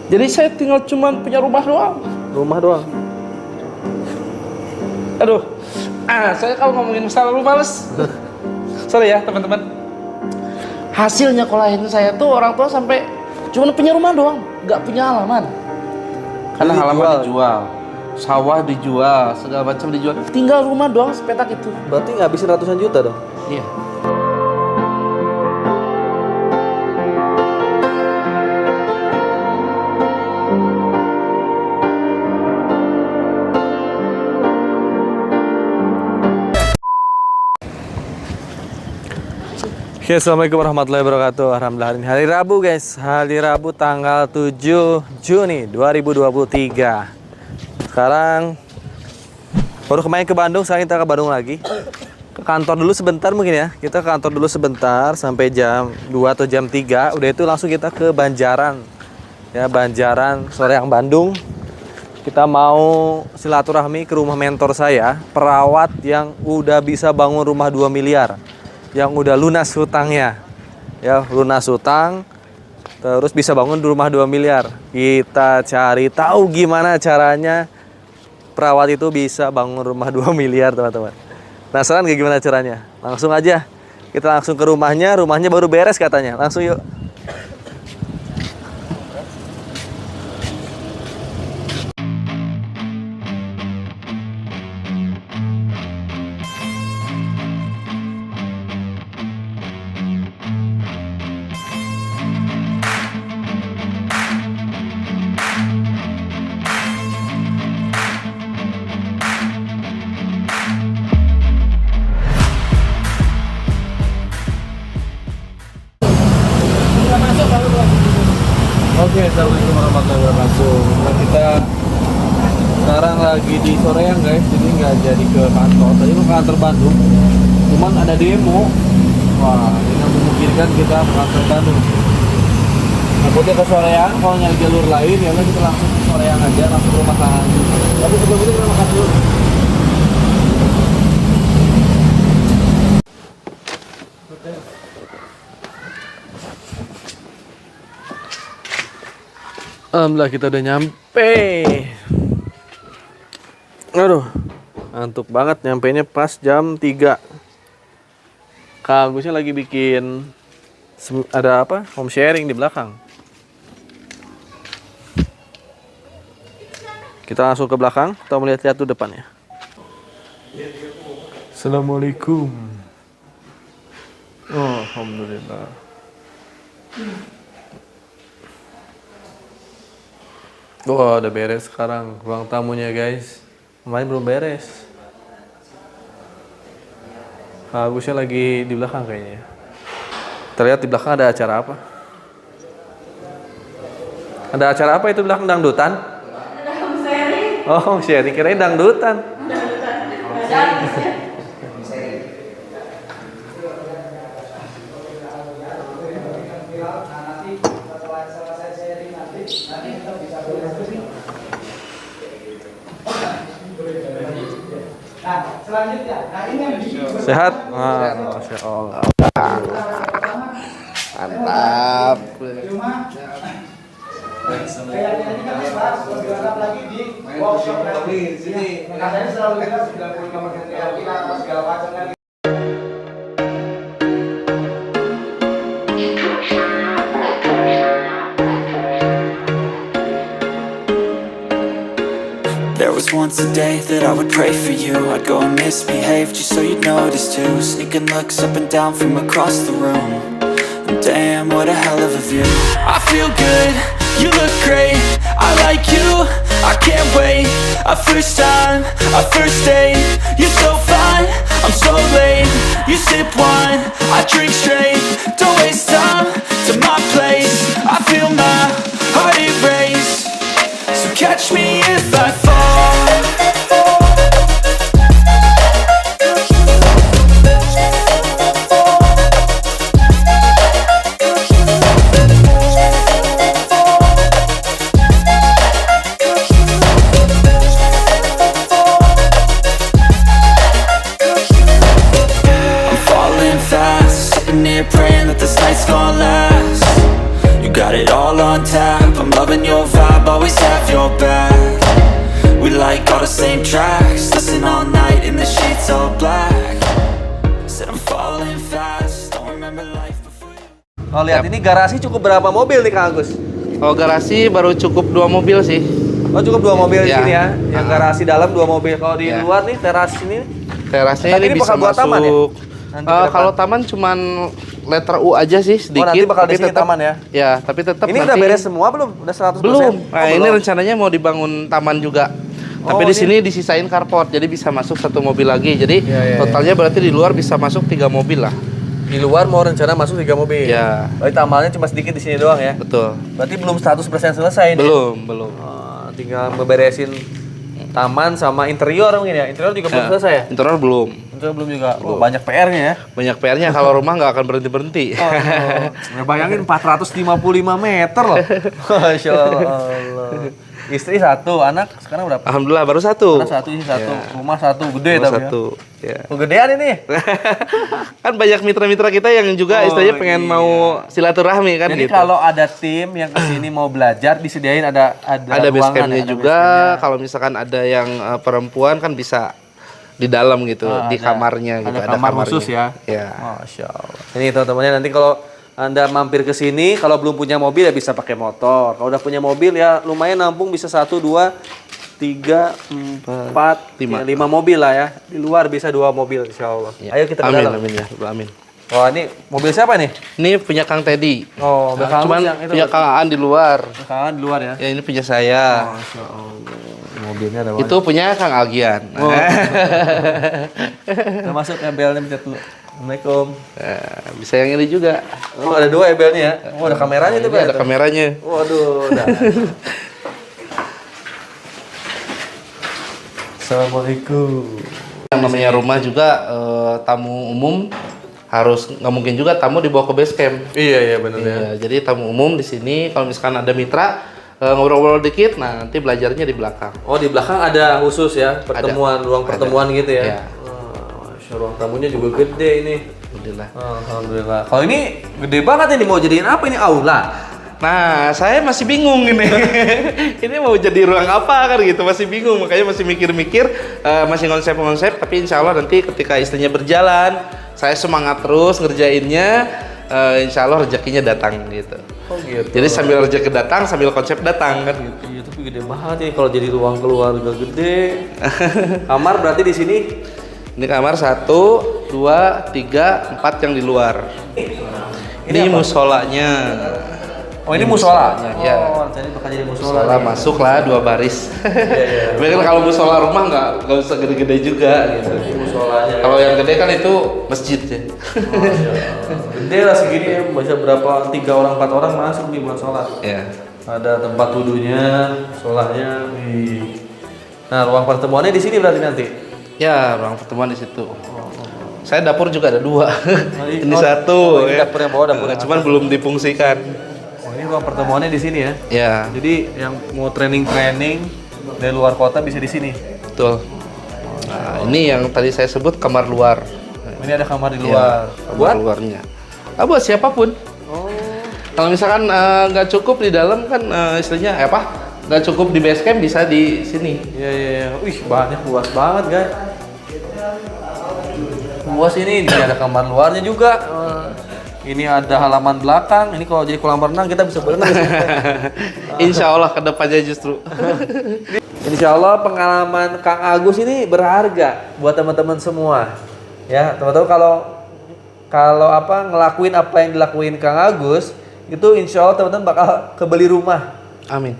Jadi saya tinggal cuman punya rumah doang. Rumah doang. Aduh, saya kalau ngomongin masalah rumah males. Sorry ya teman-teman. Hasilnya kolahin saya tuh orang tua sampai cuma punya rumah doang, nggak punya halaman. Karena Jadi halaman dijual. dijual, sawah dijual, segala macam dijual. Tinggal rumah doang sepetak itu. Berarti ngabisin ratusan juta dong. Iya. Oke, assalamualaikum warahmatullahi wabarakatuh. Alhamdulillah hari ini hari Rabu guys. Hari Rabu tanggal 7 Juni 2023. Sekarang baru kemarin ke Bandung, sekarang kita ke Bandung lagi. Ke kantor dulu sebentar mungkin ya. Kita ke kantor dulu sebentar sampai jam 2 atau jam 3. Udah itu langsung kita ke Banjaran. Ya, Banjaran Soreang Bandung. Kita mau silaturahmi ke rumah mentor saya, perawat yang udah bisa bangun rumah 2 miliar. Yang udah lunas hutangnya, ya lunas hutang, terus bisa bangun di rumah 2 miliar. Kita cari tahu gimana caranya perawat itu bisa bangun rumah 2 miliar teman-teman. Penasaran gak gimana caranya? Langsung aja, kita langsung ke rumahnya baru beres katanya. Langsung yuk. Oke, assalamualaikum warahmatullahi wabarakatuh. Nah, kita sekarang lagi di Soreang guys, jadi nggak jadi ke kantor. Tadi mau ke kantor Bandung, cuman ada demo. Wah, ini yang memungkinkan kita ke kantor Bandung. Takutnya ke Soreang, kalau nyari jalur lain ya kita langsung ke Soreang aja, langsung ke rumah Kang. Tapi sebelum itu kita makan dulu. Alhamdulillah kita udah nyampe. Aduh, ngantuk banget, nyampainya pas jam 3. Kak Agusnya lagi bikin ada apa? Home sharing di belakang. Kita langsung ke belakang, kita mau lihat-lihat tuh depannya. Assalamualaikum. Oh, alhamdulillah. Wah, udah beres sekarang ruang tamunya guys. Kemarin belum beres. Agusnya lagi di belakang kayaknya. Terlihat di belakang ada acara apa? Ada acara apa itu belakang, dangdutan? Ada home sharing. Oh, home sharing, kirain dangdutan. Nah, selanjutnya, ini yang Sehat? Masya Allah. Mantap. cuma kayaknya ini kan bahas lebih lengkap lagi di workshop nanti. Katanya selalu kita 95% kita segala macam kan. There was once a day that I would pray for you. I'd go and misbehave just so you'd notice too. Sneaking looks up and down from across the room. Damn, what a hell of a view. I feel good, you look great. I like you, I can't wait. A first time, a first date. You're so fine, I'm so late. You sip wine, I drink straight. Don't waste time to my place. I feel my heart erase. So catch me if I fall. I'm falling fast, sitting here praying that this night's gonna last. You got it all on tap, I'm loving your vibe. so bad. We like all the same tracks, listen all night in the sheets all black. Said I'm falling fast, don't remember life before you. Oh lihat ini garasi cukup berapa mobil nih Kang Agus? Oh garasi baru cukup 2 mobil sih. Oh cukup 2 mobil di Ya. sini ya. Yang garasi dalam 2 mobil. Kalau di Ya. luar nih teras ini. Terasnya Tapi ini ini bisa bakal buat masuk. taman ya? Nanti ke depan. Kalau taman cuman letter U aja sih sedikit. nanti bakal tapi di sini tetap- taman ya? Ya, tapi tetap Ini udah beres semua belum? Udah 100%? Belum. Nah, Oh, ini belum. rencananya mau dibangun taman juga. Tapi Oh, di ini- sini disisain carport, jadi bisa masuk 1 mobil lagi. Jadi Ya. totalnya berarti di luar bisa masuk 3 mobil lah. Di luar mau rencana masuk 3 mobil. Ya. Berarti tamannya cuma sedikit di sini doang ya. Betul. Berarti belum 100% selesai nih. Belum. Oh, tinggal beberesin taman sama interior mungkin ya. Interior juga belum selesai ya? Interior belum. Interior belum juga. Oh, banyak PR-nya ya. Banyak PR-nya kalau rumah nggak akan berhenti-berhenti. Oh, ya bayangin 455 meter loh. Masya Allah. Istri 1, anak sekarang berapa? Alhamdulillah baru 1. Anak 1, istri 1, Ya. rumah 1, gede Baru tapi 1. Ya. Kegedean ini. Kan banyak mitra-mitra kita yang juga Oh, istilahnya pengen iya. mau silaturahmi kan Jadi gitu. kalau ada tim yang kesini mau belajar, disediain ada ada base ruangan campnya ya, ada juga. base campnya. Kalau misalkan ada yang perempuan kan bisa di dalam gitu, Ah, di ada- kamarnya gitu. ada kamar kamarnya. khusus ya. Ya. Masya Allah. Ini teman-temannya nanti kalau Anda mampir ke sini, kalau belum punya mobil ya bisa pakai motor. Kalau udah punya mobil ya lumayan nampung bisa 1, 2, 3, 4, 5 mobil lah ya. Di luar bisa 2 mobil insya Allah. Ya. Ayo kita ke Amin, dalam. amin ya. Amin. Oh ini mobil siapa nih? Ini punya Kang Teddy. Oh, mobil Kang Cuman Agus yang itu. punya Kang Aan di luar. Kangen di luar ya. Ya ini punya saya. Masya Allah. Mobilnya ada banyak. Itu punya Kang Algian. Oh. Kita masuk embelnya pencet dulu. Assalamualaikum. Nah, bisa yang ini juga. Oh ada 2 embelnya ya. Oh ada kameranya tuh Ini Pak. ada kameranya. Waduh, udah. Assalamualaikum. Yang namanya rumah juga tamu umum harus nggak mungkin juga tamu dibawa ke base camp. Iya benar ya. Iya, jadi tamu umum di sini kalau misalkan ada mitra ngobrol-ngobrol dikit, nah nanti belajarnya di belakang. Oh di belakang ada khusus ya pertemuan, ruang pertemuan gitu ya. Iya. Oh, Masya Allah, ruang tamunya juga gede ini. Alhamdulillah. Alhamdulillah. Kalau ini gede banget ini mau jadiin apa ini aula? Nah, saya masih bingung ini. Ini mau jadi ruang apa kan gitu, masih bingung. Makanya masih mikir-mikir, masih konsep-konsep. Tapi insya Allah nanti ketika istrinya berjalan, saya semangat terus ngerjainnya. Insya Allah rezekinya datang gitu. Oh gitu. Jadi sambil rezeki datang, sambil konsep datang kan gitu. Iya tapi gede banget nih kalau jadi ruang keluarga gede. Kamar berarti di sini. Ini kamar 1, 2, 3, 4 yang di luar. Ini apa? musolanya. Oh ini musola. Ya. Oh jadi bakal jadi musola. Musola masuk lah 2 baris. Bahkan kalau musola rumah nggak usah gede-gede juga gitu. Musolanya. Kalau yang gede kan itu masjid ya. Gede lah segini ya, bisa berapa 3 orang 4 orang masuk nih buat sholat. Ya. Ada tempat wudhunya, sholatnya. Wih. Nah ruang pertemuannya di sini berarti nanti. Ya, ruang pertemuan di situ. Saya dapur juga ada 2. Ini oh, 1 oh, ini ya. dapur yang bawah, dapur yang Cuman belum difungsikan. Oh ini ruang pertemuannya di sini ya. Ya, Jadi yang mau training dari luar kota bisa di sini. betul. Nah, ini yang tadi saya sebut kamar luar. Ini ada kamar di Ya, luar. kamar luarnya. Buat siapapun. Kalau misalkan nggak cukup di dalam kan istilahnya apa? Nggak cukup di base camp bisa di sini. Iya. Wih banyak, luas banget guys. Luas ini ada kamar luarnya juga. Ini ada halaman belakang. Ini kalau jadi kolam renang kita bisa berenang. Insya Allah kedepannya justru. Insya Allah pengalaman Kang Agus ini berharga buat teman-teman semua. Ya teman-teman kalau ngelakuin apa yang dilakuin Kang Agus itu insya Allah teman-teman bakal kebeli rumah. Amin.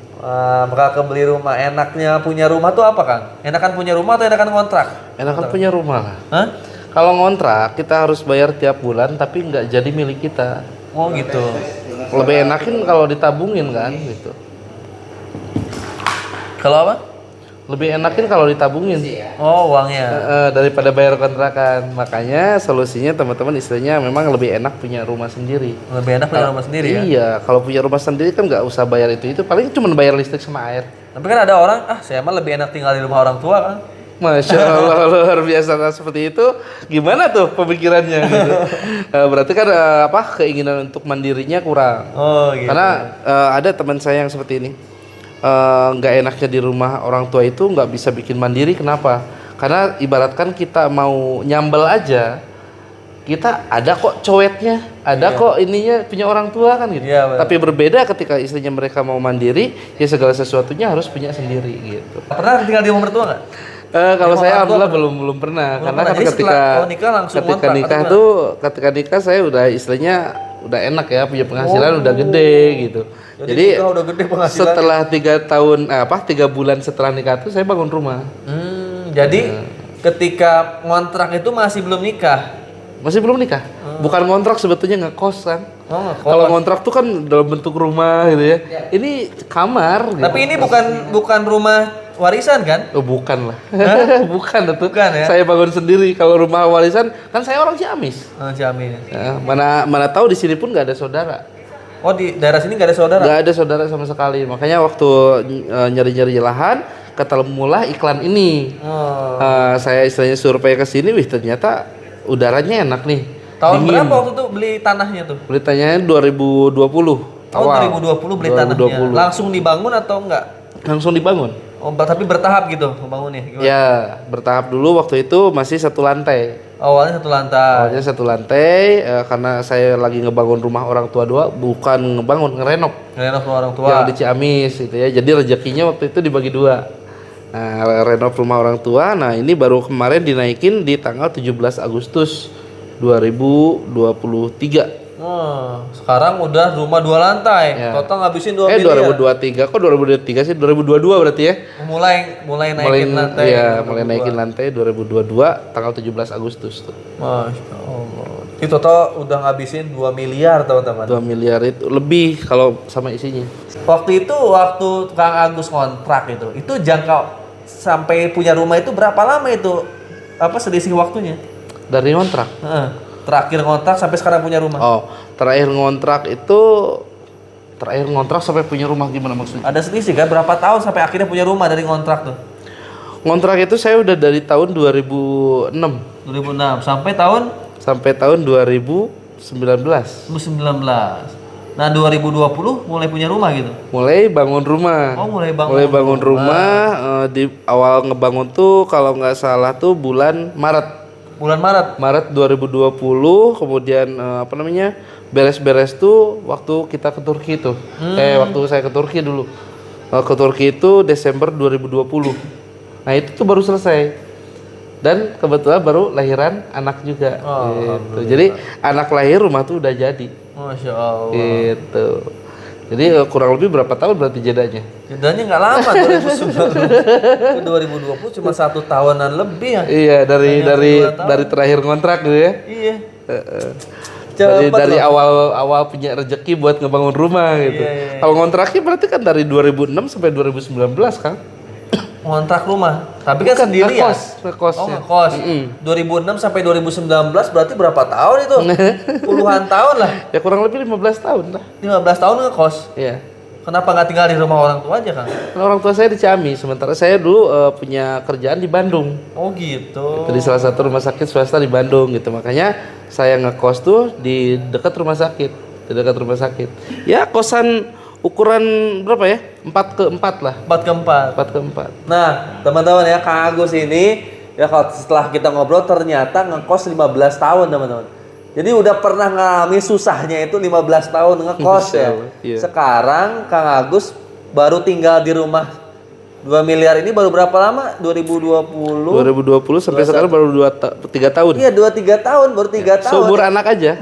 Bakal kebeli rumah. Enaknya punya rumah tuh apa Kang? Enakan punya rumah atau enakan kontrak? Enakan punya rumah lah. Hah? Kalau ngontrak kita harus bayar tiap bulan tapi nggak jadi milik kita. Oh gitu. Lebih enakin kalau ditabungin kan gitu. Kalau apa? Lebih enakin kalau ditabungin. Oh uangnya. Daripada bayar kontrakan. Makanya solusinya teman-teman istilahnya memang lebih enak punya rumah sendiri. Lebih enak punya rumah sendiri ya? Iya, kalau punya rumah sendiri kan nggak usah bayar itu paling cuma bayar listrik sama air. Tapi kan ada orang, saya mah lebih enak tinggal di rumah orang tua kan? Masya Allah luar biasa. Nah, seperti itu gimana tuh pemikirannya gitu. Berarti kan keinginan untuk mandirinya kurang. Oh gitu. Karena ada teman saya yang seperti ini. nggak enaknya di rumah orang tua itu nggak bisa bikin mandiri. Kenapa? Karena ibaratkan kita mau nyambel aja, kita ada kok cowetnya, ada kok ininya punya orang tua kan gitu. Iya, benar. Tapi berbeda ketika istrinya mereka mau mandiri, ya segala sesuatunya harus punya sendiri gitu. Pernah tinggal di rumah mertua nggak? Kalau Di saya rumah alhamdulillah mertua belum pernah. Belum Karena pernah. kan Jadi ketika setelah nikah langsung ngontrak, atau ketika nikah saya udah istilahnya udah enak ya, punya penghasilan udah gede gitu. Jadi nikah udah gede penghasilan. setelah 3 bulan setelah nikah tuh saya bangun rumah. Jadi ketika ngontrak itu masih belum nikah. Masih belum nikah. Bukan ngontrak, sebetulnya ngekos kan. Oh, ngekos. Kalau ngontrak tuh kan dalam bentuk rumah gitu ya. Ini kamar. Tapi ini bukan rumah warisan kan? Oh, bukan lah. bukan itu. Bukan ya? Saya bangun sendiri. Kalau rumah warisan kan saya orang Ciamis. Oh, Ciamis. Mana tahu di sini pun nggak ada saudara. Oh, di daerah sini nggak ada saudara? Nggak ada saudara sama sekali. Makanya waktu nyari-nyari lahan, ketemulah iklan ini. Saya istilahnya survei ke sini, wih ternyata udaranya enak nih. Tahun dingin. berapa waktu itu beli tanahnya tuh? Beli tanahnya 2020. Oh, awal. 2020 beli tanahnya. 2020. Langsung dibangun atau enggak? Langsung dibangun. Oh, tapi bertahap gitu membangunnya. Gimana? Ya, bertahap dulu. Waktu itu masih 1 lantai. Awalnya 1 lantai. Awalnya 1 lantai, karena saya lagi ngebangun rumah orang tua dua, bukan ngebangun, ngerenov. Renov rumah orang tua. Yang di Ciamis gitu ya. Jadi rezekinya waktu itu dibagi 2. Nah, renov rumah orang tua. Nah, ini baru kemarin dinaikin di tanggal 17 Agustus 2023. Sekarang udah rumah 2 lantai. Ya. Total ngabisin 2 miliar. 2023. Kok 2023 sih? 2022 berarti ya? Mulai naikin lantai. Iya, mulai naikin lantai 2022 tanggal 17 Agustus tuh. Masya Allah. Ini total udah ngabisin 2 miliar teman-teman. 2 miliar itu lebih kalau sama isinya. Waktu Kang Agus kontrak itu jangka sampai punya rumah itu berapa lama itu? Apa selisih waktunya? Dari kontrak. Terakhir ngontrak sampai sekarang punya rumah. Oh, terakhir ngontrak sampai punya rumah gimana maksudnya? Ada selisih kan? Berapa tahun sampai akhirnya punya rumah dari ngontrak tuh? Ngontrak itu saya udah dari tahun 2006 2006 sampai tahun 2019. 2019. Nah, 2020 mulai punya rumah gitu. Mulai bangun rumah. Oh, mulai bangun rumah. Di awal ngebangun tuh kalau nggak salah tuh bulan Maret. Maret 2020, kemudian beres-beres tuh waktu kita ke Turki tuh. Waktu saya ke Turki dulu. Ke Turki itu Desember 2020. Nah, itu tuh baru selesai. Dan kebetulan baru lahiran anak juga gitu. Jadi anak lahir rumah tuh udah jadi. Masya Allah. Gitu. Jadi kurang lebih berapa tahun berarti jedanya? Jedanya nggak lama 2019 ke 2020 cuma 1 tahunan lebih ya. Iya, dari terakhir kontrak gitu ya. Iya. Dari awal punya rezeki buat ngebangun rumah gitu. Iya. Kalau ngontraknya berarti kan dari 2006 sampai 2019 kan? Ngontrak rumah. Tapi kan sendiri ya? Ngekos. Oh, ngekos. 2006 sampai 2019 berarti berapa tahun itu? Puluhan tahun lah. Ya kurang lebih 15 tahun lah. 15 tahun ngekos. Iya. Kenapa nggak tinggal di rumah orang tua aja, Kang? Kan orang tua saya di Ciamis, sementara saya dulu punya kerjaan di Bandung. Oh gitu. Di salah satu rumah sakit swasta di Bandung gitu. Makanya saya ngekos tuh di dekat rumah sakit. Ya kosan ukuran berapa ya? 4x4 lah. 4x4. Nah, teman-teman ya, Kang Agus ini ya kalau setelah kita ngobrol ternyata ngekos 15 tahun, teman-teman. Jadi udah pernah ngalamin susahnya itu 15 tahun ngekos ya. Iya. Sekarang Kang Agus baru tinggal di rumah 2 miliar ini baru berapa lama? 2020 sampai sekarang baru 3 tahun. Iya, 2-3 tahun, baru 3 tahun. Seumur anak aja.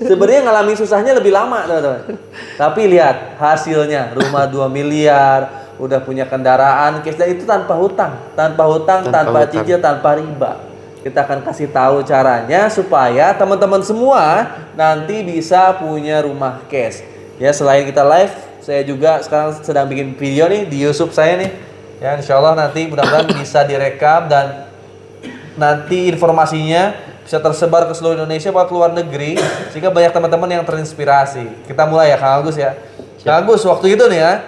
Sebenarnya ngalamin susahnya lebih lama, teman-teman. Tapi lihat hasilnya, rumah 2 miliar, udah punya kendaraan, dan itu tanpa hutang, tanpa cicil, tanpa riba. Kita akan kasih tahu caranya supaya teman-teman semua nanti bisa punya rumah cash. Ya, selain kita live, saya juga sekarang sedang bikin video nih di YouTube saya nih. Ya, insya Allah nanti mudah-mudahan bisa direkam dan nanti informasinya bisa tersebar ke seluruh Indonesia buat luar negeri sehingga banyak teman-teman yang terinspirasi. Kita mulai ya, Kang Agus ya. Kang Agus, waktu itu nih ya.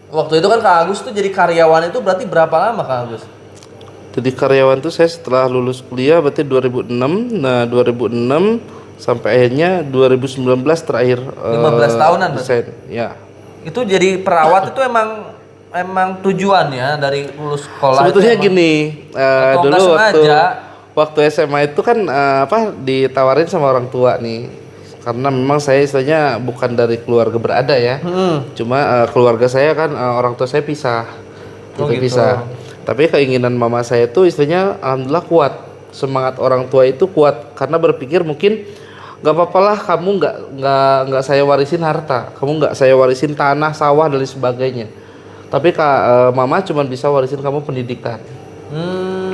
Waktu itu kan Kang Agus tuh jadi karyawan itu berarti berapa lama, Kang Agus? Jadi karyawan tuh saya setelah lulus kuliah berarti 2006. Nah, 2006 sampai akhirnya 2019 terakhir 15 tahunan desain. Ya. Itu jadi perawat itu emang tujuannya dari lulus sekolah. Sebetulnya itu emang- gini, atau dulu nggak sengaja? waktu SMA itu kan ditawarin sama orang tua nih, karena memang saya istilahnya bukan dari keluarga berada ya, cuma keluarga saya kan orang tua saya pisah, gitu. pisah. Tapi keinginan mama saya itu istilahnya alhamdulillah kuat, semangat orang tua itu kuat karena berpikir mungkin nggak apa-apa lah kamu nggak saya warisin harta, kamu nggak saya warisin tanah, sawah dan lain sebagainya. Tapi mama cuma bisa warisin kamu pendidikan.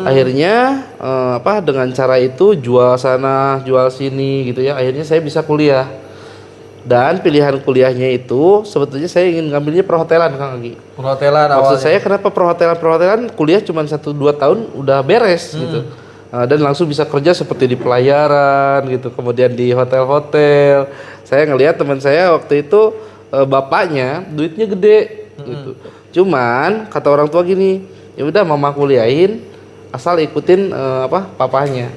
Akhirnya dengan cara itu jual sana, jual sini gitu ya. Akhirnya saya bisa kuliah. Dan pilihan kuliahnya itu sebetulnya saya ingin ngambilnya perhotelan Kang Agi. Perhotelan Maksud awalnya. saya kenapa perhotelan kuliah cuma 1-2 tahun udah beres gitu. Dan langsung bisa kerja seperti di pelayaran gitu, kemudian di hotel-hotel. Saya ngelihat teman saya waktu itu bapaknya duitnya gede gitu. Cuman kata orang tua gini, ya udah mama kuliahin asal ikutin papanya.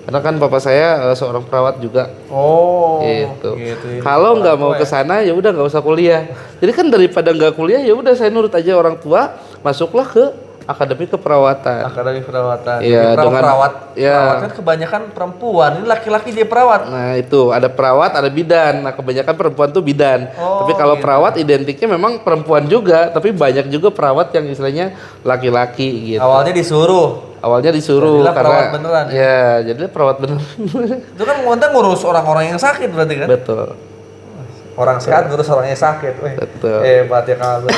Karena kan papa saya seorang perawat juga. Oh. Gitu. Gitu. Kalau nggak mau ke sana ya udah nggak usah kuliah. Jadi kan daripada nggak kuliah ya udah saya nurut aja orang tua, masuklah ke akademi keperawatan. Akademi perawatan. Iya, Jadi dengan- perawat. ya. Perawat kan kebanyakan perempuan. Ini laki-laki dia perawat. Nah itu ada perawat, ada bidan. Nah kebanyakan perempuan tuh bidan. Oh, Tapi kalau gitu. perawat identiknya memang perempuan juga. Tapi banyak juga perawat yang istilahnya laki-laki gitu. Awalnya disuruh Jadilah karena perawat beneran, ya jadi perawat beneran. Itu kan konten ngurus orang-orang yang sakit berarti kan? Betul. Orang sehat ngurus orang yang sakit. Wih, Betul. hebat ya Kang Agus.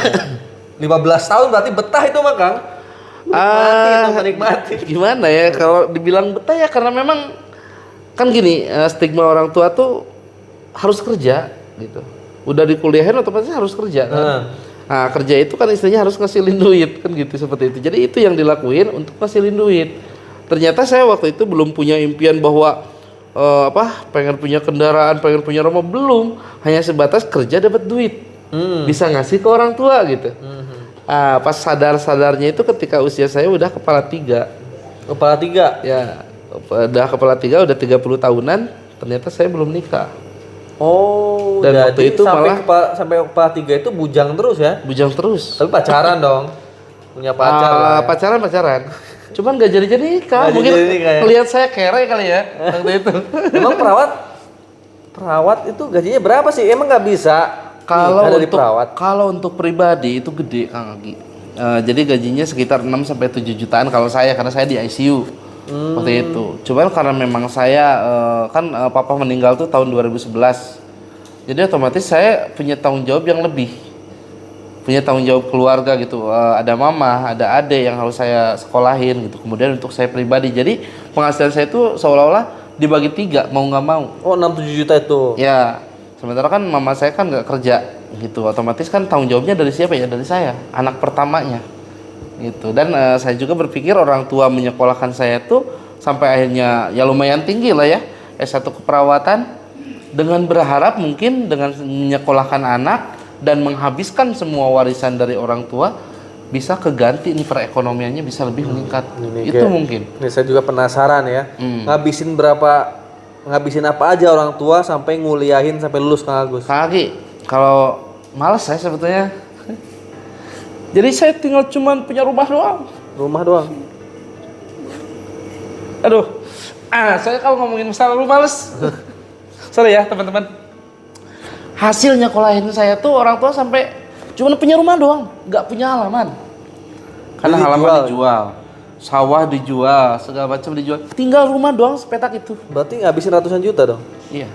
15 tahun berarti betah itu mah Kang. Menikmati. Gimana ya kalau dibilang betah ya karena memang kan gini stigma orang tua tuh harus kerja gitu. Udah dikuliahin otomatis harus kerja kan. Nah kerja itu kan istilahnya harus ngasilin duit kan gitu seperti itu. Jadi itu yang dilakuin untuk ngasilin duit. Ternyata saya waktu itu belum punya impian bahwa pengen punya kendaraan, pengen punya rumah, belum. Hanya sebatas kerja dapat duit. Bisa ngasih ke orang tua gitu. Pas sadar-sadarnya itu ketika usia saya udah kepala 3. Kepala 3. Ya, udah kepala 3 udah 30 tahunan, ternyata saya belum nikah. Oh, Dan jadi waktu itu sampai kepala 3 itu bujang terus ya? Bujang terus. Tapi pacaran dong. Punya pacar lah ya. Pacaran. Cuman gak jadi nikah. Nggak Mungkin jadi nikah ya? lihat saya kere kali ya waktu itu. Emang perawat itu gajinya berapa sih? Emang nggak bisa Kalau dari untuk perawat? kalau untuk pribadi itu gede Kang Agi. Jadi gajinya sekitar 6 sampai 7 jutaan kalau saya karena saya di ICU. Waktu itu. Cuman karena memang saya papa meninggal tuh tahun 2011. Jadi otomatis saya punya tanggung jawab yang lebih. Punya tanggung jawab keluarga gitu. Ada mama, ada adik yang harus saya sekolahin gitu. Kemudian untuk saya pribadi. Jadi penghasilan saya itu seolah-olah dibagi 3 mau nggak mau. Oh, 6-7 juta itu. Ya. Sementara kan mama saya kan nggak kerja gitu, otomatis kan tanggung jawabnya dari siapa ya? Dari saya, anak pertamanya gitu. Dan saya juga berpikir orang tua menyekolahkan saya tuh sampai akhirnya ya lumayan tinggi lah ya, S1 keperawatan, dengan berharap mungkin dengan menyekolahkan anak dan menghabiskan semua warisan dari orang tua bisa keganti nih perekonomiannya bisa lebih meningkat. Itu mungkin. Ini saya juga penasaran ya. Ngabisin apa aja orang tua sampai nguliahin sampai lulus Kang Agus? Kang Agi, kalau malas saya sebetulnya. Jadi saya tinggal cuman punya rumah doang. Rumah doang. Aduh, saya kalau ngomongin masalah rumah males. Sorry ya teman-teman. Hasilnya kolahin saya tuh orang tua sampai cuman punya rumah doang, nggak punya halaman. Karena Jadi halaman dijual. dijual, sawah dijual, segala macam dijual. Tinggal rumah doang sepetak itu. Berarti ngabisin ratusan juta dong Iya.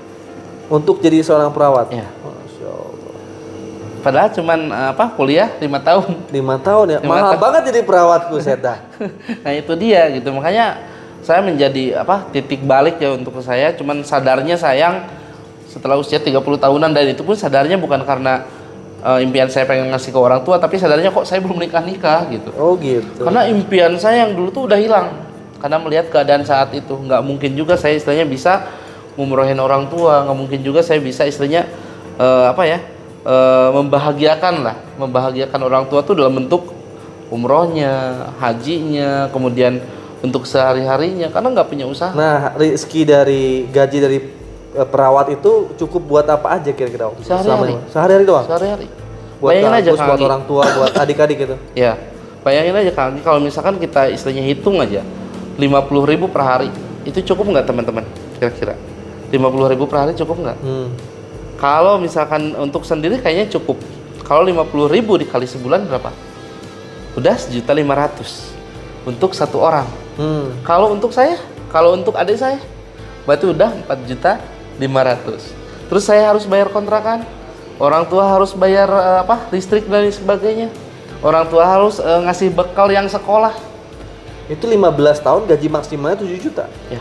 untuk jadi seorang perawat. Iya. Masya Allah. Padahal cuman kuliah 5 tahun. 5 tahun ya. 5 Mahal tahun. banget jadi perawat buset dah. Nah itu dia gitu, makanya saya menjadi titik balik ya untuk saya. Cuman sadarnya sayang setelah usia 30 tahunan, dan itu pun sadarnya bukan karena impian saya pengen ngasih ke orang tua, tapi sadarnya kok saya belum nikah gitu. Oh gitu. Karena impian saya yang dulu tuh udah hilang karena melihat keadaan saat itu. Nggak mungkin juga saya istilahnya bisa ngumrohin orang tua, nggak mungkin juga saya bisa istilahnya membahagiakan orang tua tuh dalam bentuk umrohnya, hajinya, kemudian untuk sehari-harinya, karena nggak punya usaha. Nah, rezeki dari gaji dari perawat itu cukup buat apa aja kira-kira? Sehari-hari. Sehari-hari doang? Sehari-hari. Buat Bayangin aja, kampus, Kang buat Anggi. orang tua, buat adik-adik gitu. Ya, bayangin aja Kang, kalau misalkan kita istilahnya hitung aja 50.000 per hari, itu cukup nggak teman-teman? Kira-kira 50.000 per hari cukup nggak? Kalau misalkan untuk sendiri kayaknya cukup. Kalau 50.000 dikali sebulan berapa? Udah 1.500.000 untuk satu orang. Kalau untuk saya, kalau untuk adik saya, berarti udah 4.500.000. Terus saya harus bayar kontrakan, orang tua harus bayar listrik dan sebagainya. Orang tua harus ngasih bekal yang sekolah. Itu 15 tahun gaji maksimalnya 7 juta. Ya.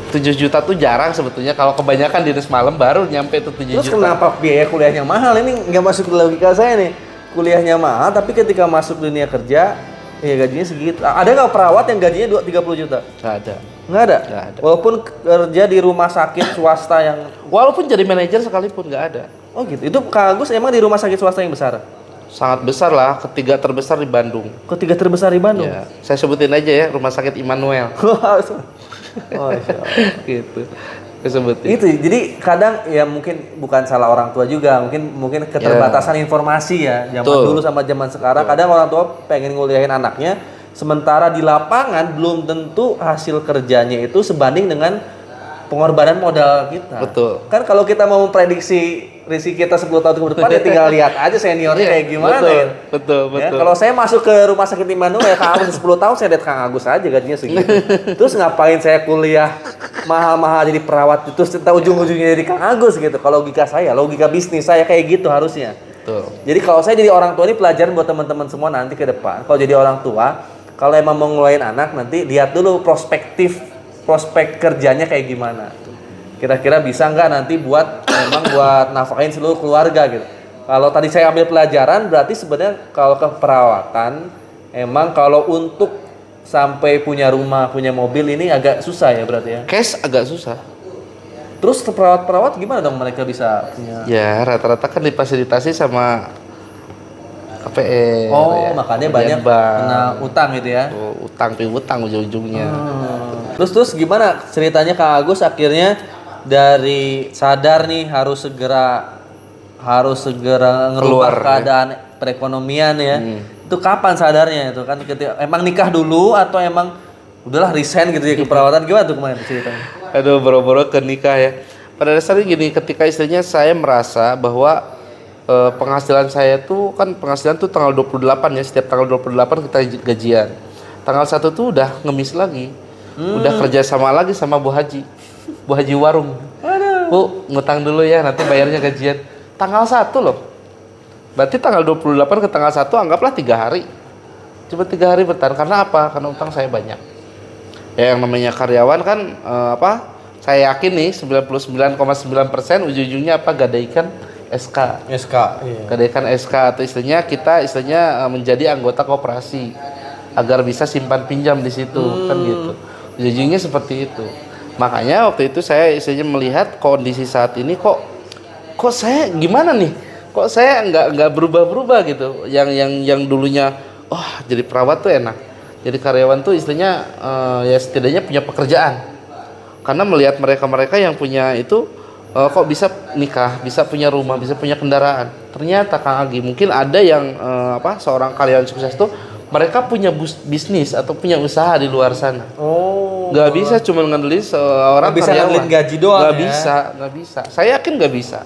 7 juta tuh jarang sebetulnya. Kalau kebanyakan dinas malam baru nyampe tuh 7 Terus juta. kenapa biaya kuliahnya mahal? Ini nggak masuk ke logika saya nih. Kuliahnya mahal, tapi ketika masuk dunia kerja, ya gajinya segitu. Ada nggak perawat yang gajinya 30 juta? Nggak ada. Nggak ada? Nggak ada. Walaupun kerja di rumah sakit swasta yang... Walaupun jadi manajer sekalipun nggak ada. Oh gitu, itu Kang Agus emang di rumah sakit swasta yang besar? Sangat besar lah, ketiga terbesar di Bandung. Ketiga terbesar di Bandung? Ya, saya sebutin aja ya, Rumah Sakit Immanuel. Oh, insya Allah. Gitu. Saya sebutin. Itu jadi kadang ya mungkin bukan salah orang tua juga, mungkin keterbatasan informasi ya zaman Betul. dulu sama zaman sekarang. Kadang orang tua pengen nguliahin anaknya, sementara di lapangan belum tentu hasil kerjanya itu sebanding dengan pengorbanan modal kita. Betul. Kan kalau kita mau memprediksi rezeki kita 10 tahun ke depan ya tinggal lihat aja seniornya kayak gimana betul, ya. Betul, Ya, betul. kalau saya masuk ke rumah sakit Immanuel ya Kang Agus 10 tahun saya lihat Kang Agus aja gajinya segitu. Terus ngapain saya kuliah mahal-mahal jadi perawat terus ujung-ujungnya jadi Kang Agus gitu. Kalau logika saya, logika bisnis saya kayak gitu harusnya. Betul. Jadi kalau saya jadi orang tua ini pelajaran buat teman-teman semua nanti ke depan. Kalau jadi orang tua, kalau emang mau ngeluarin anak nanti lihat dulu prospek kerjanya kayak gimana. Kira-kira bisa nggak nanti buat nafkahin seluruh keluarga gitu. Kalau tadi saya ambil pelajaran berarti sebenarnya kalau keperawatan emang kalau untuk sampai punya rumah, punya mobil ini agak susah ya berarti ya. Cash agak susah. Terus perawat-perawat gimana dong mereka bisa punya? Ya, rata-rata kan difasilitasi sama KPR. Oh, ya. makanya Kemudian banyak bank. kena utang gitu ya. Oh, utang ujung-ujungnya. Terus gimana ceritanya Kak Agus akhirnya dari sadar nih harus segera ngerubah Keluar, keadaan perekonomian ya. Itu kapan sadarnya itu kan ketika emang nikah dulu atau emang udahlah resign gitu ya ke perawatan gimana tuh kemarin ceritanya? Aduh, boro-boro ke nikah ya. Pada dasarnya gini, ketika istrinya saya merasa bahwa penghasilan saya tuh kan penghasilan tuh tanggal 28 ya, setiap tanggal 28 kita gajian. Tanggal 1 tuh udah ngemis lagi. Udah kerja sama lagi sama Bu Haji Warung. Bu, ngutang dulu ya, nanti bayarnya gajian. Tanggal 1 loh. Berarti tanggal 28 ke tanggal 1 anggaplah 3 hari. Cuma 3 hari bertahan. Karena apa? Karena utang saya banyak. Ya, yang namanya karyawan kan saya yakin nih 99,9% ujung-ujungnya apa? Gadaikan SK. Iya. Gadaikan SK atau istilahnya menjadi anggota koperasi agar bisa simpan pinjam di situ kan gitu. Ujung-ujungnya seperti itu. Makanya waktu itu saya istilahnya melihat kondisi saat ini kok saya gimana nih? Kok saya nggak berubah-berubah gitu. Yang dulunya jadi perawat tuh enak. Jadi karyawan tuh istilahnya ya setidaknya punya pekerjaan. Karena melihat mereka-mereka yang punya itu kok bisa nikah, bisa punya rumah, bisa punya kendaraan. Ternyata Kang Agi mungkin ada yang seorang karyawan sukses tuh mereka punya bisnis atau punya usaha di luar sana. Oh. Nggak bisa cuma ngandelin seorang Nggak bisa karyawan. ngandelin gaji doang Nggak ya? nggak bisa. Saya yakin nggak bisa.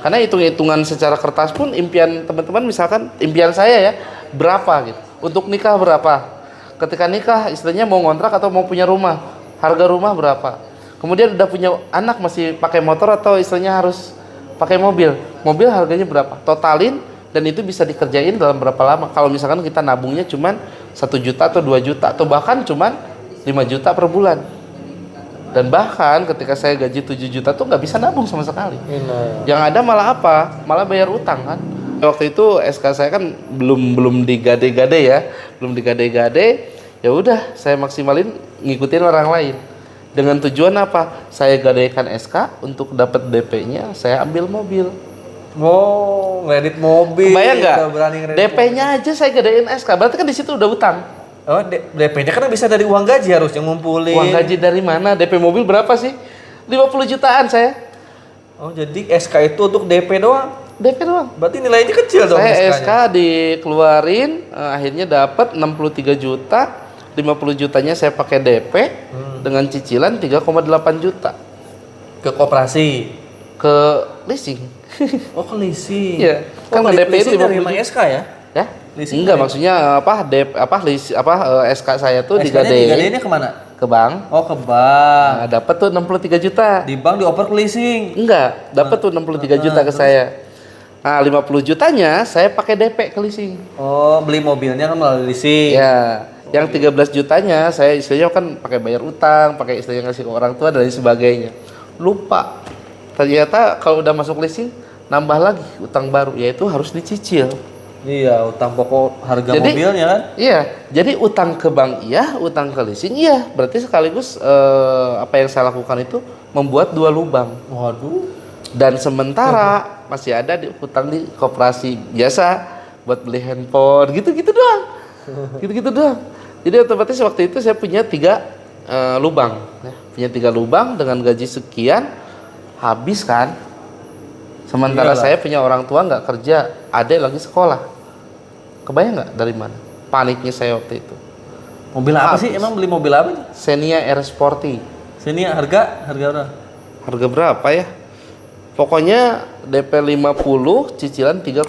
Karena hitung-hitungan secara kertas pun impian teman-teman misalkan impian saya ya berapa gitu. Untuk nikah berapa? Ketika nikah istilahnya mau ngontrak atau mau punya rumah, harga rumah berapa? Kemudian udah punya anak masih pakai motor atau istilahnya harus pakai mobil. Mobil harganya berapa? Totalin dan itu bisa dikerjain dalam berapa lama. Kalau misalkan kita nabungnya cuman 1 juta atau 2 juta atau bahkan cuman 5 juta per bulan. Dan bahkan ketika saya gaji 7 juta tuh nggak bisa nabung sama sekali. Yang ada malah apa? Malah bayar utang kan. Waktu itu SK saya kan belum digade-gade ya, belum digade-gade. Ya udah, saya maksimalin ngikutin orang lain. Dengan tujuan apa? Saya gadaikan SK untuk dapat DP-nya, saya ambil mobil. Oh, ngedit mobil. Bayang nggak? Udah berani ngedit DP-nya aja saya gadein SK, berarti kan di situ udah utang. mobil. Oh, DP-nya kan bisa dari uang gaji harusnya ngumpulin. Uang gaji dari mana? DP mobil berapa sih? 50 jutaan saya. Oh, jadi SK itu untuk DP doang? DP doang. Berarti nilainya kecil dong Saya SK-nya. SK dikeluarin, akhirnya dapat 63 juta, 50 jutanya saya pakai DP dengan cicilan 3,8 juta Ke koperasi. ke leasing. Oh, ke leasing. Iya. Kan Kan DP itu leasing dari 50 emang juta. SK ya? Ya? Leasing Enggak, dari- maksudnya SK saya tuh SK-nya digadein digadeinnya kemana? ke bank. Oh, ke bank. Nah, dapat tuh 63 juta. Di bank dioper ke leasing. Enggak, dapat tuh 63 juta ke saya. Nah, 50 jutanya saya pakai DP ke leasing. Oh, beli mobilnya kan melalui leasing. Ya, yang 13 jutanya saya istilahnya kan pakai bayar utang, pakai istilahnya ngasih ke orang tua dan lain sebagainya. Lupa. Ternyata kalau udah masuk leasing nambah lagi utang baru, yaitu harus dicicil. Iya, utang pokok harga Jadi- mobilnya kan. Iya, jadi utang ke bank iya, utang ke leasing iya. Berarti sekaligus apa yang saya lakukan itu membuat 2 lubang. Waduh. Dan sementara masih ada hutang di koperasi biasa buat beli handphone, gitu-gitu doang. Gitu-gitu doang. Jadi otomatis waktu itu saya punya 3 lubang. Ya. Punya 3 lubang dengan gaji sekian, habis kan. Sementara Iyalah. saya punya orang tua nggak kerja, adik lagi sekolah. Kebayang nggak dari mana? Paniknya saya waktu itu. Mobil apa sih? Habis. Emang beli mobil apa nih? Xenia R Sporty. Sini harga berapa? Harga berapa ya? Pokoknya DP 50, cicilan 3,8.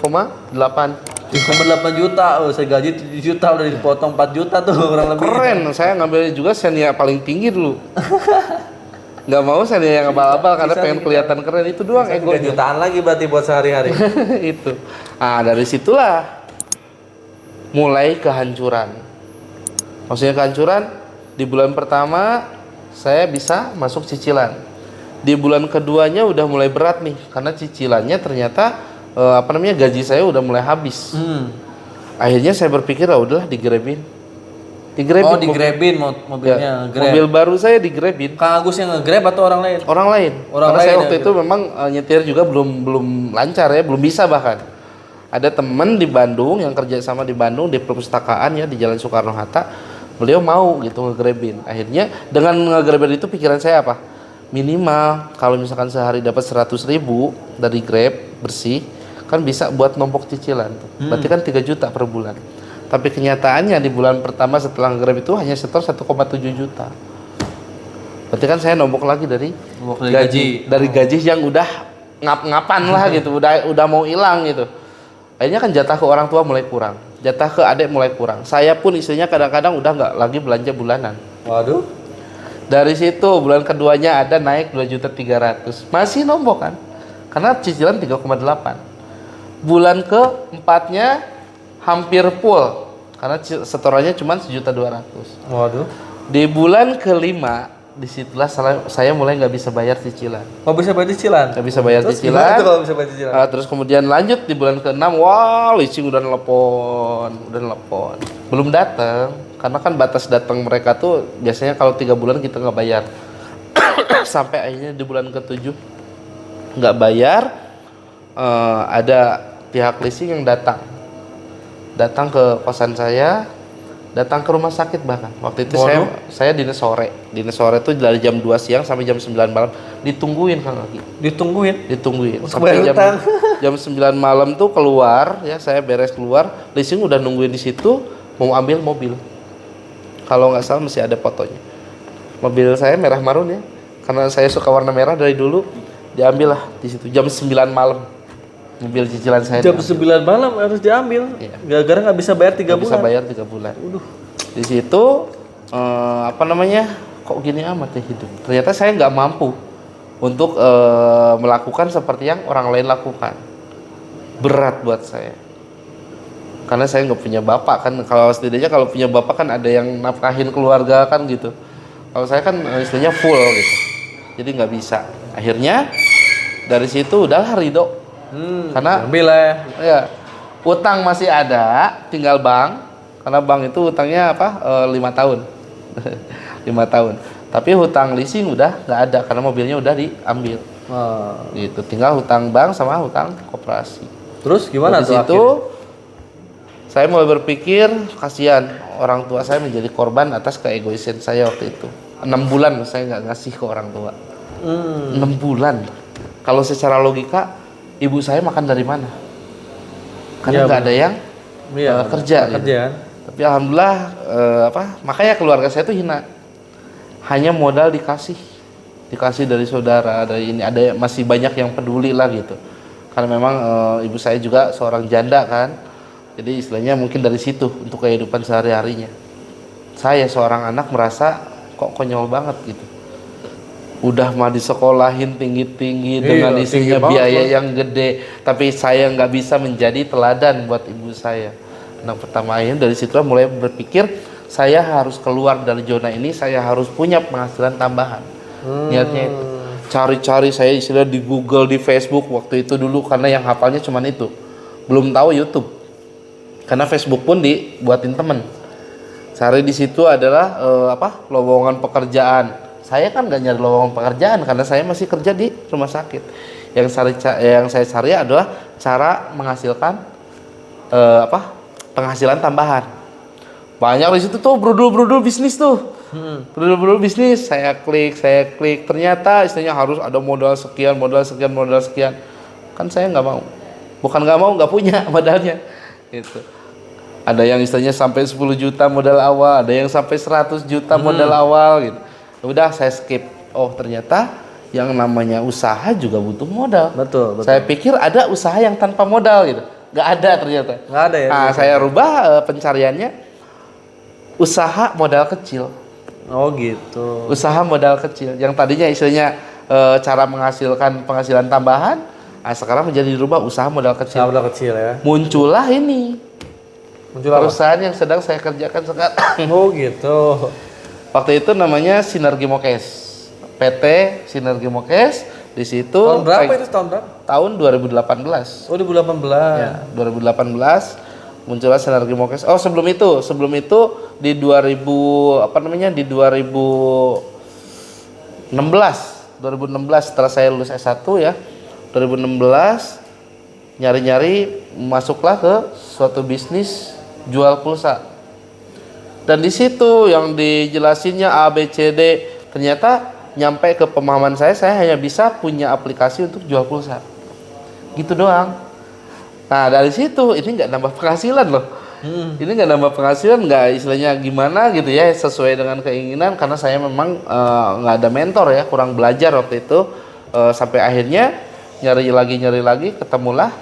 3,8 juta. Oh, saya gaji 7 juta udah dipotong 4 juta tuh kurang lebih. Keren, saya ngambil juga Xenia paling tinggi dulu. Nggak mau Xenia yang abal-abal karena Bisa pengen nih, kelihatan keren itu doang 3 egonya. jutaan lagi berarti buat sehari-hari. Itu. Nah, dari situlah mulai kehancuran. Maksudnya kehancuran di bulan pertama saya bisa masuk cicilan. Di bulan keduanya udah mulai berat nih karena cicilannya ternyata gaji saya udah mulai habis. Akhirnya saya berpikir udahlah digrebin. Oh, digrebin mobilnya, Ya, Grab. mobil baru saya digrebin. Kang Agus yang nge-grab atau orang lain? Orang lain. Orang Karena saya lain waktu yang itu memang nyetir juga belum lancar ya, belum bisa bahkan. Ada teman di Bandung yang kerja sama di Bandung di perpustakaan ya di Jalan Soekarno Hatta. Beliau mau gitu nge-grabin. Akhirnya dengan nge-grabin itu pikiran saya apa? Minimal kalau misalkan sehari dapat 100.000 dari Grab bersih kan bisa buat nombok cicilan. Berarti kan 3 juta per bulan. Tapi kenyataannya di bulan pertama setelah Grab itu hanya setor 1,7 juta. Berarti kan saya nombok lagi dari Nombok dari gaji. Dari gaji yang udah ngap-ngapan lah gitu, udah mau hilang gitu. Akhirnya kan jatah ke orang tua mulai kurang, jatah ke adik mulai kurang. Saya pun istrinya kadang-kadang udah nggak lagi belanja bulanan. Waduh. Dari situ bulan keduanya ada naik 2.300.000. Masih nombok kan? Karena cicilan 3,8. Bulan keempatnya hampir full karena setorannya cuma 1.200.000. Waduh. Di bulan kelima disitulah saya mulai nggak bisa bayar cicilan. Nggak bisa bayar cicilan? Nggak bisa bayar Terus cicilan. gimana tuh kalau bisa bayar cicilan? Terus kemudian lanjut di bulan ke-6, wah leasing udah nelpon. Belum datang karena kan batas datang mereka tuh biasanya kalau 3 bulan kita nggak bayar. Sampai akhirnya di bulan ke-7 nggak bayar, ada pihak leasing yang datang ke kosan saya, datang ke rumah sakit bahkan. Waktu itu Waduh. saya dinas sore itu dari jam 2 siang sampai jam 9 malam ditungguin Kang Aki. Ditungguin sampai bayar utang. jam 9 malam tuh keluar ya, saya beres keluar, leasing udah nungguin di situ mau ambil mobil. Kalau nggak salah masih ada fotonya. Mobil saya merah marun ya, karena saya suka warna merah dari dulu. Diambil lah di situ jam 9 malam. Mobil cicilan saya Jam diambil. 9 malam harus diambil. Iya. Gara-gara nggak bisa bayar 3 Nggak bulan. bisa bayar 3 bulan. Di situ kok gini amat ya hidup. Ternyata saya nggak mampu untuk melakukan seperti yang orang lain lakukan. Berat buat saya. Karena saya nggak punya bapak kan. Kalau setidaknya kalau punya bapak kan ada yang nafkahin keluarga kan gitu. Kalau saya kan istilahnya full gitu. Jadi nggak bisa. Akhirnya dari situ udahlah ridho. Karena Ambil lah ya. ya utang masih ada, tinggal bank. Karena bank itu utangnya 5 tahun. 5 tahun. Tapi hutang leasing udah nggak ada karena mobilnya udah diambil. Gitu. Tinggal hutang bank sama hutang koperasi. Terus gimana Di tuh situ akhirnya? saya mulai berpikir kasihan orang tua saya menjadi korban atas keegoisan saya waktu itu. 6 bulan saya nggak ngasih ke orang tua. 6 bulan. Kalau secara logika ibu saya makan dari mana? Iya, Karena nggak ada yang kerja. Gitu. Kerjaan. Tapi alhamdulillah makanya keluarga saya tuh hina. Hanya modal dikasih dari saudara, dari ini ada masih banyak yang peduli lah gitu. Karena memang ibu saya juga seorang janda kan. Jadi istilahnya mungkin dari situ untuk kehidupan sehari-harinya. Saya seorang anak merasa kok konyol banget gitu. Udah mah disekolahin tinggi-tinggi dengan isinya biaya yang gede, tapi saya nggak bisa menjadi teladan buat ibu saya. Nah pertama ini dari situ mulai berpikir saya harus keluar dari zona ini, saya harus punya penghasilan tambahan. Niatnya itu. Cari-cari saya istilah di Google, di Facebook waktu itu dulu karena yang hafalnya cuman itu. Belum tahu YouTube. Karena Facebook pun dibuatin temen. Cari di situ adalah lowongan pekerjaan. Saya kan nggak nyari lowongan pekerjaan karena saya masih kerja di rumah sakit. Yang saya cari adalah cara menghasilkan penghasilan tambahan. Banyak di situ tuh brudul bisnis tuh. Brudul bisnis saya klik. Ternyata istilahnya harus ada modal sekian. Kan saya nggak mau. Bukan nggak mau, nggak punya modalnya. Gitu. Ada yang istilahnya sampai 10 juta modal awal, ada yang sampai 100 juta modal awal gitu. Udah saya skip. Oh ternyata yang namanya usaha juga butuh modal. Betul. Saya pikir ada usaha yang tanpa modal gitu. Nggak ada ternyata. Nggak ada ya? Nah saya rubah pencariannya usaha modal kecil. Oh gitu. Usaha modal kecil. Yang tadinya istilahnya cara menghasilkan penghasilan tambahan, sekarang menjadi dirubah usaha modal kecil. Usaha modal kecil ya. Muncullah ini. Muncul Perusahaan yang sedang saya kerjakan sekarang. Oh gitu. Waktu itu namanya Sinergi Mokes, PT Sinergi Mokes. Di situ Tahun berapa itu? Tahun berapa? Tahun 2018. Oh 2018. Ya, 2018 muncullah Sinergi Mokes. Oh sebelum itu di 2016 setelah saya lulus S1 ya. 2016 nyari-nyari masuklah ke suatu bisnis jual pulsa. Dan di situ yang dijelasinnya A, B, C, D, ternyata nyampe ke pemahaman saya hanya bisa punya aplikasi untuk jual pulsa. Gitu doang. Nah dari situ ini nggak nambah penghasilan loh. Ini nggak nambah penghasilan, nggak istilahnya gimana gitu ya, sesuai dengan keinginan karena saya memang nggak ada mentor ya, kurang belajar waktu itu. Sampai akhirnya nyari lagi, ketemulah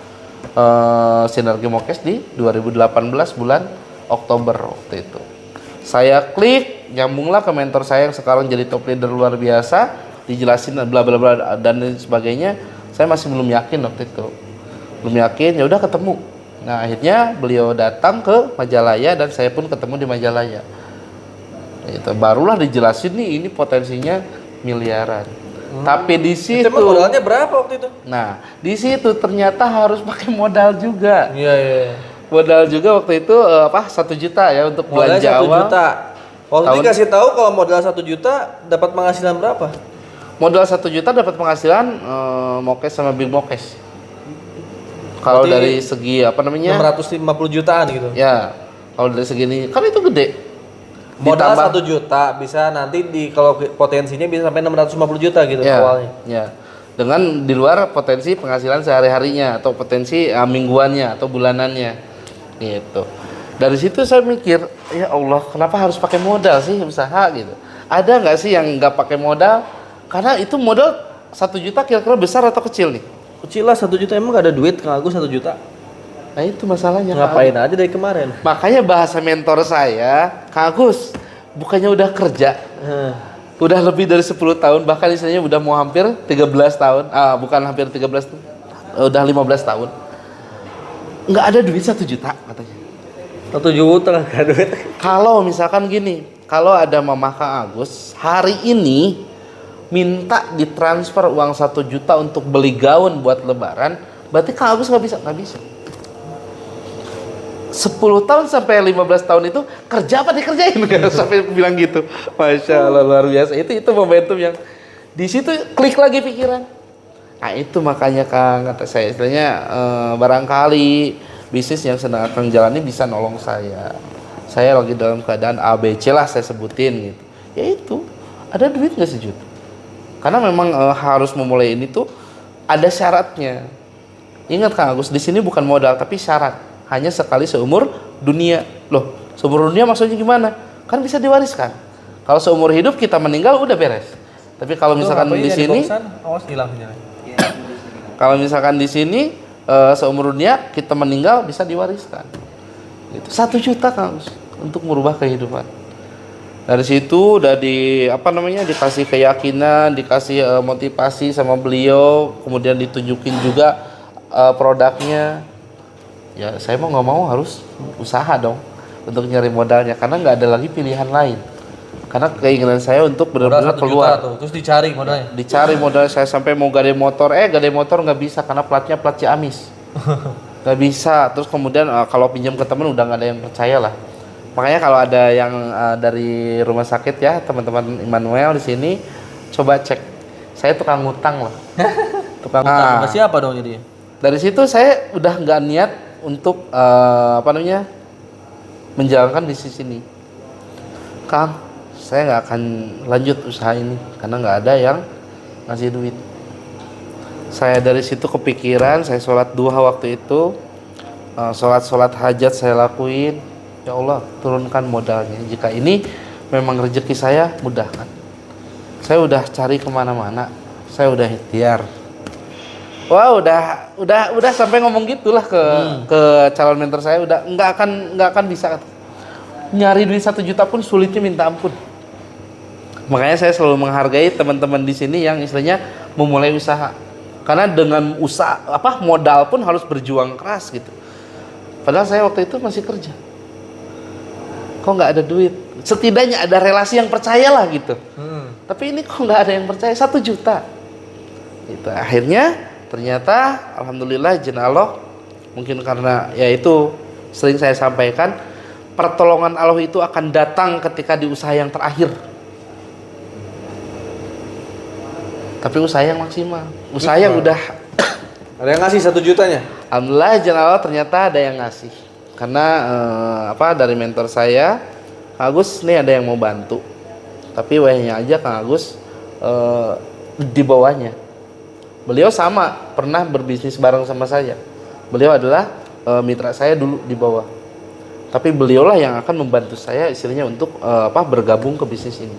Sinergi Mokes di 2018 bulan Oktober waktu itu. Saya klik, nyambunglah ke mentor saya yang sekarang jadi top leader luar biasa, dijelasin bla bla bla dan sebagainya. Saya masih belum yakin waktu itu. Belum yakin, ya udah ketemu. Nah, akhirnya beliau datang ke Majalaya dan saya pun ketemu di Majalaya. Itu barulah dijelasin nih ini potensinya miliaran. Tapi di situ modalnya berapa waktu itu? Nah, di situ ternyata harus pakai modal juga. Iya. Modal juga waktu itu 1 juta ya untuk Modalnya belanja 1 awal. juta. Waktu itu dikasih tahu kalau modal 1 juta dapat penghasilan berapa? Modal 1 juta dapat penghasilan Mokes sama Big Mokes. Kalau dari segi 650 jutaan gitu. Ya, kalau dari segini kan itu gede. Modal Ditambah- 1 juta bisa nanti kalau potensinya bisa sampai 650 juta gitu ya, awalnya. Ya. Dengan di luar potensi penghasilan sehari-harinya atau potensi mingguannya atau bulanannya. Gitu. Dari situ saya mikir, ya Allah, kenapa harus pakai modal sih usaha gitu? Ada nggak sih yang nggak pakai modal? Karena itu modal 1 juta kira-kira besar atau kecil nih? Kecil lah 1 juta, emang gak ada duit Kang Agus 1 juta? Nah itu masalahnya. Kak Ngapain Agus. aja dari kemarin? Makanya bahasa mentor saya, Kak Agus, bukannya udah kerja, udah lebih dari 10 tahun, bahkan istilahnya udah mau hampir 13 tahun, bukan hampir 13, udah 15 tahun. Nggak ada duit 1 juta katanya. 1 juta gak ada duit. Kalau misalkan gini, kalau ada Mama Kak Agus hari ini minta ditransfer uang 1 juta untuk beli gaun buat lebaran, berarti Kak Agus nggak bisa. 10 tahun sampai 15 tahun itu kerja apa dikerjain sampai bilang gitu. Masya Allah luar biasa. Itu momentum yang di situ klik lagi pikiran. Nah itu makanya Kang kata saya istilahnya barangkali bisnis yang sedang Kang jalani bisa nolong saya. Saya lagi dalam keadaan ABC lah saya sebutin gitu. Ya itu ada duit nggak sejuta? Karena memang harus memulai ini tuh ada syaratnya. Ingat Kang Agus, di sini bukan modal tapi syarat. Hanya sekali seumur dunia. Loh, seumur dunia maksudnya gimana? Kan bisa diwariskan. Kalau seumur hidup kita meninggal udah beres. Tapi kalau misalkan di sini, awas hilang sinyalnya. kalau misalkan di sini seumur dunia kita meninggal bisa diwariskan. Itu 1 juta Kang Agus untuk merubah kehidupan. Dari situ udah dikasih keyakinan, dikasih motivasi sama beliau, kemudian ditunjukin juga produknya. Ya saya mau nggak mau harus usaha dong untuk nyari modalnya karena nggak ada lagi pilihan lain. Karena keinginan saya untuk benar-benar keluar. Terus dicari modalnya. Dicari modal, saya sampai mau gade motor, gade motor nggak bisa karena platnya plat Ciamis. Nggak bisa. Terus kemudian kalau pinjam ke temen udah nggak ada yang percaya lah. Makanya kalau ada yang dari rumah sakit ya, teman-teman Immanuel di sini coba cek. Saya tukang ngutang lah. Tukang Sama siapa dong jadi? Dari situ saya udah nggak niat untuk menjalankan bisnis ini. Kang, saya nggak akan lanjut usaha ini karena nggak ada yang ngasih duit. Saya dari situ kepikiran, saya sholat duha waktu itu, sholat hajat saya lakuin. Ya Allah, turunkan modalnya. Jika ini memang rezeki saya, mudahkan. Saya udah cari kemana-mana, saya udah ikhtiar. Wah, udah sampai ngomong gitulah ke calon mentor saya, udah nggak akan bisa. Nyari duit 1 juta pun sulitnya minta ampun. Makanya saya selalu menghargai teman-teman di sini yang istilahnya memulai usaha. Karena dengan usaha modal pun harus berjuang keras gitu. Padahal saya waktu itu masih kerja. Kok nggak ada duit? Setidaknya ada relasi yang percaya lah gitu. Tapi ini kok nggak ada yang percaya, 1 juta. Itu akhirnya ternyata alhamdulillah izin Allah, mungkin karena ya itu sering saya sampaikan, pertolongan Allah itu akan datang ketika di usaha yang terakhir. Tapi usaha yang maksimal, usaha yang udah Ada yang ngasih 1 jutanya? alhamdulillah izin Allah ternyata ada yang ngasih. Karena dari mentor saya, Kang Agus nih ada yang mau bantu. Tapi wayahnya aja Kang Agus di bawahnya. Beliau sama pernah berbisnis bareng sama saya. Beliau adalah mitra saya dulu di bawah. Tapi beliaulah yang akan membantu saya istilahnya untuk bergabung ke bisnis ini.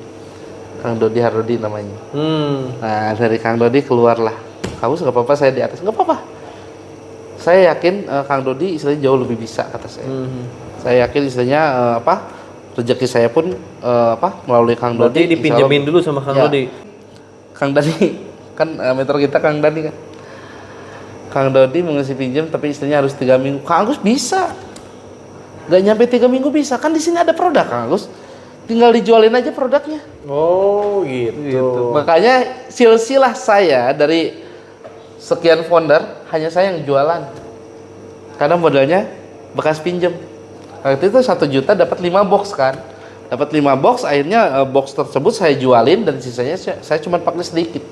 Kang Dodi Hardodi namanya. Nah dari Kang Dodi keluarlah. Kamu nggak apa-apa saya di atas, nggak apa-apa. Saya yakin Kang Dodi istilahnya jauh lebih bisa kata saya. Saya yakin istilahnya rezeki saya pun melalui Kang Dodi. Berarti dipinjemin dulu sama Kang Dodi. Kang Dodi kan mentor kita Kang Dodi kan. Kang Dodi mengisi pinjam tapi istilahnya harus 3 minggu. Kang Agus bisa. Gak nyampe 3 minggu bisa. Kan di sini ada produk Kang Agus. Tinggal dijualin aja produknya. Oh gitu. Makanya silsilah saya dari sekian founder hanya saya yang jualan. Karena modalnya bekas pinjam. Waktu itu 1 juta dapat 5 box kan. Dapat 5 box, akhirnya box tersebut saya jualin dan sisanya saya cuma pakai sedikit.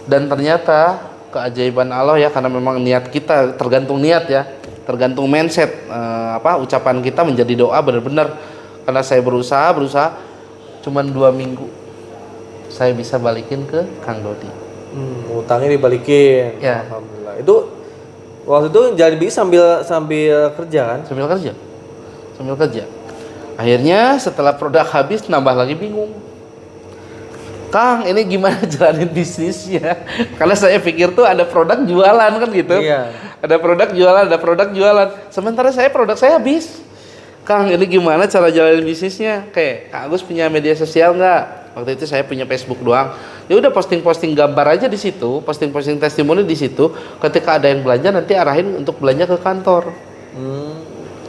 Dan ternyata keajaiban Allah ya, karena memang niat kita tergantung niat ya. Tergantung mindset, ucapan kita menjadi doa benar-benar. Karena saya berusaha cuman 2 minggu saya bisa balikin ke Kang Dodi. Utangnya dibalikin. Ya. Alhamdulillah. Itu waktu itu jadi bisa sambil kerja kan? Sambil kerja. Akhirnya setelah produk habis nambah lagi bingung. Kang, ini gimana jalanin bisnisnya? Karena saya pikir tuh ada produk jualan kan gitu. Iya. Ada produk jualan. Sementara produk saya habis. Kang, ini gimana cara jalanin bisnisnya? Kayak Kang Agus punya media sosial nggak? Waktu itu saya punya Facebook doang. Ya udah posting gambar aja di situ, posting testimoni di situ. Ketika ada yang belanja nanti arahin untuk belanja ke kantor.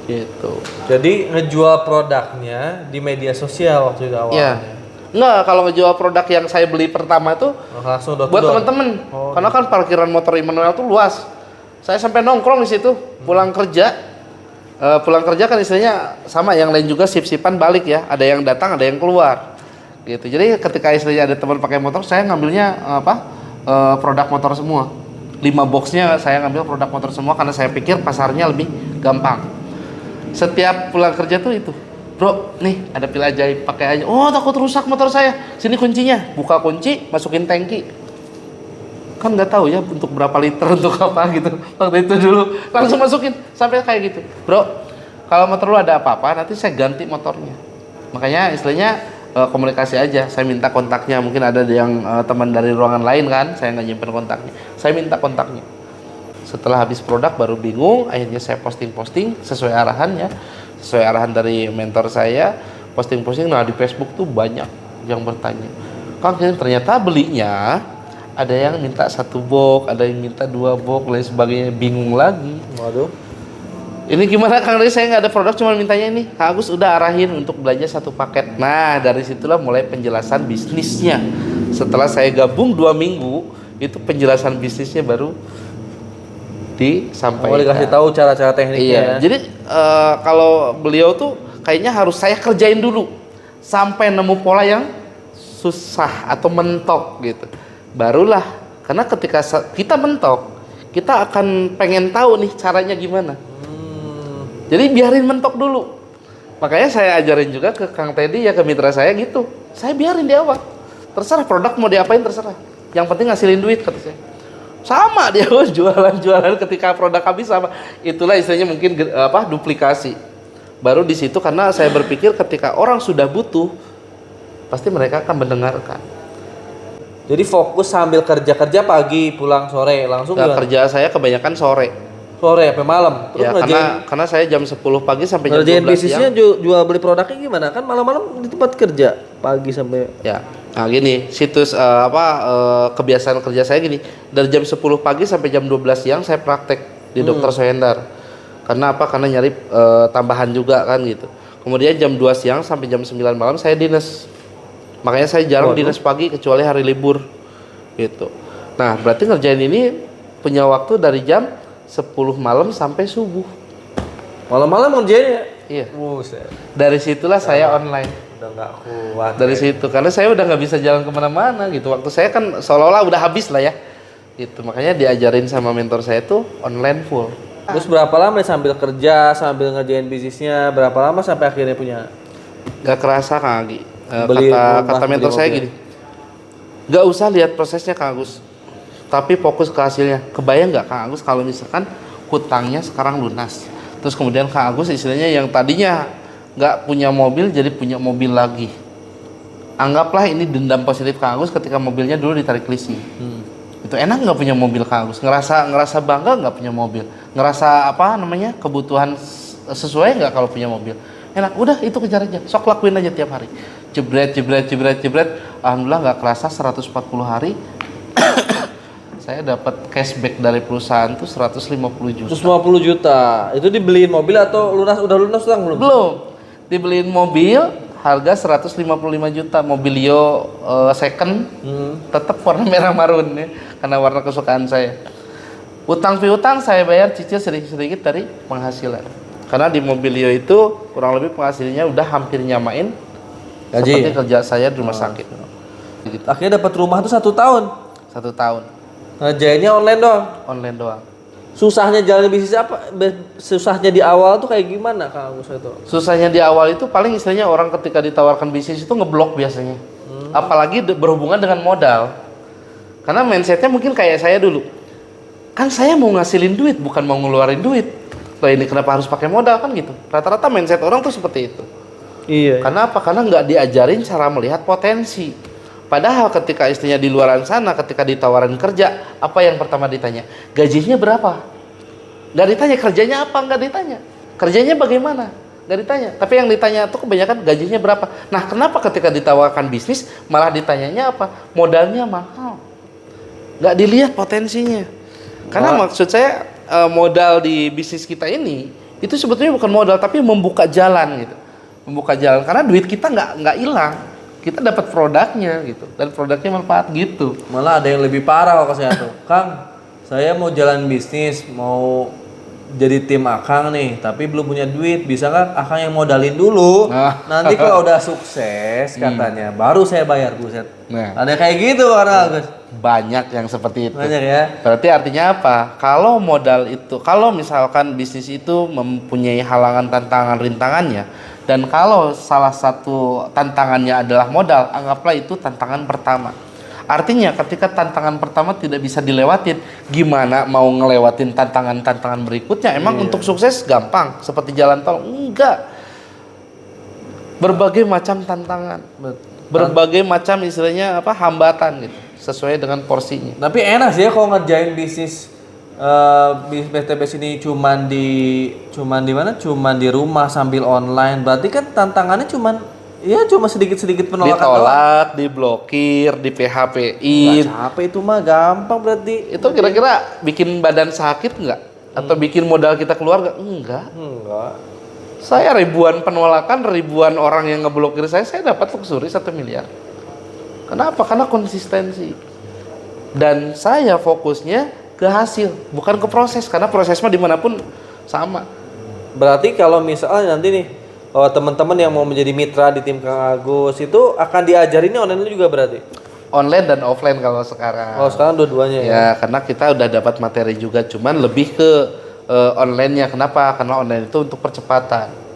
Gitu. Jadi ngejual produknya di media sosial waktu itu awalnya. Ya. Nggak, kalau ngejual produk yang saya beli pertama tuh langsung door to buat door. teman-teman. Karena kan parkiran motor Immanuel tuh luas. Saya sampai nongkrong di situ, pulang kerja kan istilahnya sama yang lain juga sip-sipan balik ya. Ada yang datang, ada yang keluar. Gitu. Jadi ketika istilahnya ada teman pakai motor, saya ngambilnya produk motor semua. 5 boxnya saya ngambil produk motor semua karena saya pikir pasarnya lebih gampang. Setiap pulang kerja tuh itu, bro, nih ada pil ajaib, pakai aja. Oh takut rusak motor saya. Sini kuncinya, buka kunci, masukin tangki. kan nggak tahu ya untuk berapa liter untuk apa gitu. Waktu itu dulu langsung masukin sampai kayak gitu. Bro, kalau motor lu ada apa-apa nanti saya ganti motornya. Makanya istilahnya komunikasi aja. Saya minta kontaknya. Mungkin ada yang teman dari ruangan lain kan, saya nggak nyimpen kontaknya. Saya minta kontaknya. Setelah habis produk baru bingung, akhirnya saya posting-posting sesuai arahannya, sesuai arahan dari mentor saya, posting-posting. Nah di Facebook tuh banyak yang bertanya, Kang ternyata belinya ada yang minta 1 box, ada yang minta 2 box, lain sebagainya, bingung lagi. Waduh. Ini gimana Kang Dari, saya nggak ada produk, cuma mintanya ini. Kang Agus udah arahin untuk belanja 1 paket. Nah dari situlah mulai penjelasan bisnisnya. Setelah saya gabung 2 minggu, itu penjelasan bisnisnya baru disampaikan. Dikasih tahu cara-cara tekniknya. Iya. Ya. Jadi kalau beliau tuh kayaknya harus saya kerjain dulu sampai nemu pola yang susah atau mentok gitu. Barulah, karena ketika kita mentok, kita akan pengen tahu nih caranya gimana. Jadi biarin mentok dulu. Makanya saya ajarin juga ke Kang Teddy ya, ke mitra saya gitu. Saya biarin di awal. Terserah produk mau diapain terserah. Yang penting ngasilin duit kata saya. Sama dia jualan-jualan ketika produk habis sama. Itulah istilahnya mungkin duplikasi. Baru di situ karena saya berpikir ketika orang sudah butuh pasti mereka akan mendengarkan. Jadi fokus sambil kerja pagi, pulang sore langsung. Kerja saya kebanyakan sore. Sore sampai malam. Terus ya, karena saya jam 10 pagi sampai jam 12 bisnisnya siang. jual beli produknya gimana? Kan malam-malam di tempat kerja, pagi sampai. Ya. Nah gini, situs kebiasaan kerja saya gini, dari jam 10 pagi sampai jam 12 siang saya praktek di Dr. Sohendar. Karena apa? Karena nyari tambahan juga kan gitu. Kemudian jam 2 siang sampai jam 9 malam saya dinas. Makanya saya jarang dinas pagi kecuali hari libur gitu. Nah, berarti ngerjain ini punya waktu dari jam 10 malam sampai subuh. Malam-malam ngerjain ya? Iya. Buset. Dari situlah saya online. Udah nggak kuat. Dari situ, karena saya udah nggak bisa jalan kemana-mana gitu. Waktu saya kan seolah-olah udah habis lah ya. Gitu. Makanya diajarin sama mentor saya tuh online full. Terus berapa lama sambil kerja, sambil ngerjain bisnisnya, berapa lama sampai akhirnya punya? Gak kerasa Kang Agi. Beli Kata rumah, mentor beli saya mobil. gini, gak usah lihat prosesnya Kang Agus, tapi fokus ke hasilnya. Kebayang gak Kang Agus kalau misalkan hutangnya sekarang lunas, terus kemudian Kang Agus istilahnya yang tadinya gak punya mobil jadi punya mobil lagi. Anggaplah ini dendam positif Kang Agus ketika mobilnya dulu ditarik leasing. Itu enak nggak punya mobil Kang Agus? Ngerasa bangga nggak punya mobil? Ngerasa kebutuhan sesuai nggak kalau punya mobil? Enak, udah itu kejar aja, sok lakuin aja tiap hari. Jebret. Alhamdulillah nggak kerasa 140 hari saya dapat cashback dari perusahaan tuh 150 juta. 150 juta. Itu dibeliin mobil atau udah lunas utang belum? Belum. Dibeliin mobil harga 155 juta, Mobilio second, tetap warna merah marun ya, karena warna kesukaan saya. Utang piutang saya bayar cicil sedikit-sedikit dari penghasilan. Karena di Mobilio itu kurang lebih penghasilannya udah hampir nyamain gaji seperti ya? kerja saya di rumah sakit. Gitu. Akhirnya dapat rumah tuh 1 tahun. 1 tahun Ngerjainnya online doang. online doang. Susahnya jalan bisnis apa? Susahnya di awal tuh kayak gimana Kang Agus itu? Susahnya di awal itu paling istilahnya orang ketika ditawarkan bisnis itu ngeblok biasanya. Apalagi berhubungan dengan modal. Karena mindsetnya mungkin kayak saya dulu. Kan saya mau ngasilin duit, bukan mau ngeluarin duit. Loh ini kenapa harus pakai modal kan gitu. Rata-rata mindset orang tuh seperti itu. Iya. Karena apa? Karena nggak diajarin cara melihat potensi. Padahal ketika istrinya di luaran sana, ketika ditawarin kerja, apa yang pertama ditanya? Gajinya berapa? Nggak ditanya kerjanya apa, nggak ditanya. Kerjanya bagaimana? Nggak ditanya. Tapi yang ditanya tuh kebanyakan gajinya berapa. Nah kenapa ketika ditawarkan bisnis, malah ditanyanya apa? Modalnya mahal. Nggak dilihat potensinya. Karena maksud saya modal di bisnis kita ini, itu sebetulnya bukan modal, tapi membuka jalan gitu. Membuka jalan, karena duit kita nggak hilang. Kita dapat produknya gitu, dan produknya manfaat gitu. Malah ada yang lebih parah kalau saya tuh. Kang, saya mau jalan bisnis, mau jadi tim Akang nih, tapi belum punya duit. Bisa nggak Akang yang modalin dulu? Nanti kalau udah sukses katanya, baru saya bayar. Buset. Nah. Ada kayak gitu karena Agus. Banyak yang seperti itu. Banyak ya. Berarti artinya apa? Kalau modal itu, kalau misalkan bisnis itu mempunyai halangan, tantangan, rintangannya, dan kalau salah satu tantangannya adalah modal, anggaplah itu tantangan pertama. Artinya ketika tantangan pertama tidak bisa dilewatin, gimana mau ngelewatin tantangan-tantangan berikutnya? Emang untuk sukses gampang seperti jalan tol? Enggak. Berbagai macam tantangan, berbagai macam istilahnya apa hambatan gitu, sesuai dengan porsinya. Tapi enak sih ya kalau ngerjain bisnis PTBS ini cuman di mana? Cuman di rumah sambil online. Berarti kan tantangannya cuma sedikit-sedikit penolakan doang. Ditolak, diblokir, di PHP-in. Nggak capek itu mah gampang berarti. Itu kira-kira bikin badan sakit nggak? Atau bikin modal kita keluar nggak? Enggak. Saya ribuan penolakan, ribuan orang yang ngeblokir saya dapat luxury 1 miliar. Kenapa? Karena konsistensi. Dan saya fokusnya ke hasil, bukan ke proses. Karena proses mah dimanapun sama. Berarti kalau misalnya nanti nih teman-teman yang mau menjadi mitra di tim Kang Agus itu akan diajarin ini online juga berarti? Online dan offline kalau sekarang. Oh sekarang dua-duanya ya? Ya, karena kita udah dapat materi juga, cuman lebih ke online-nya. Kenapa? Karena online itu untuk percepatan.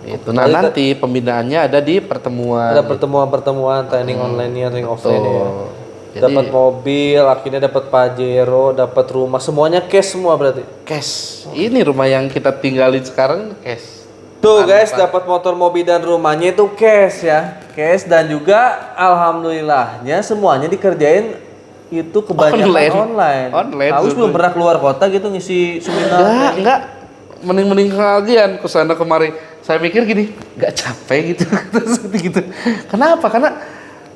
Itu. Nah, nanti pembinaannya ada di pertemuan. Ada pertemuan-pertemuan training online-nya, training offline-nya ya. Jadi, Dapat mobil, akhirnya dapat Pajero, dapat rumah, semuanya cash semua berarti. cash. Ini rumah yang kita tinggalin sekarang cash. Tuh guys, dapat motor, mobil dan rumahnya itu cash ya. Cash dan juga alhamdulillahnya semuanya dikerjain itu kebanyakan online. Online. Agus belum pernah keluar kota gitu ngisi seminar. Enggak. Mending kalian kesana kemari. Saya mikir gini, nggak capek gitu. gitu. Kenapa? Karena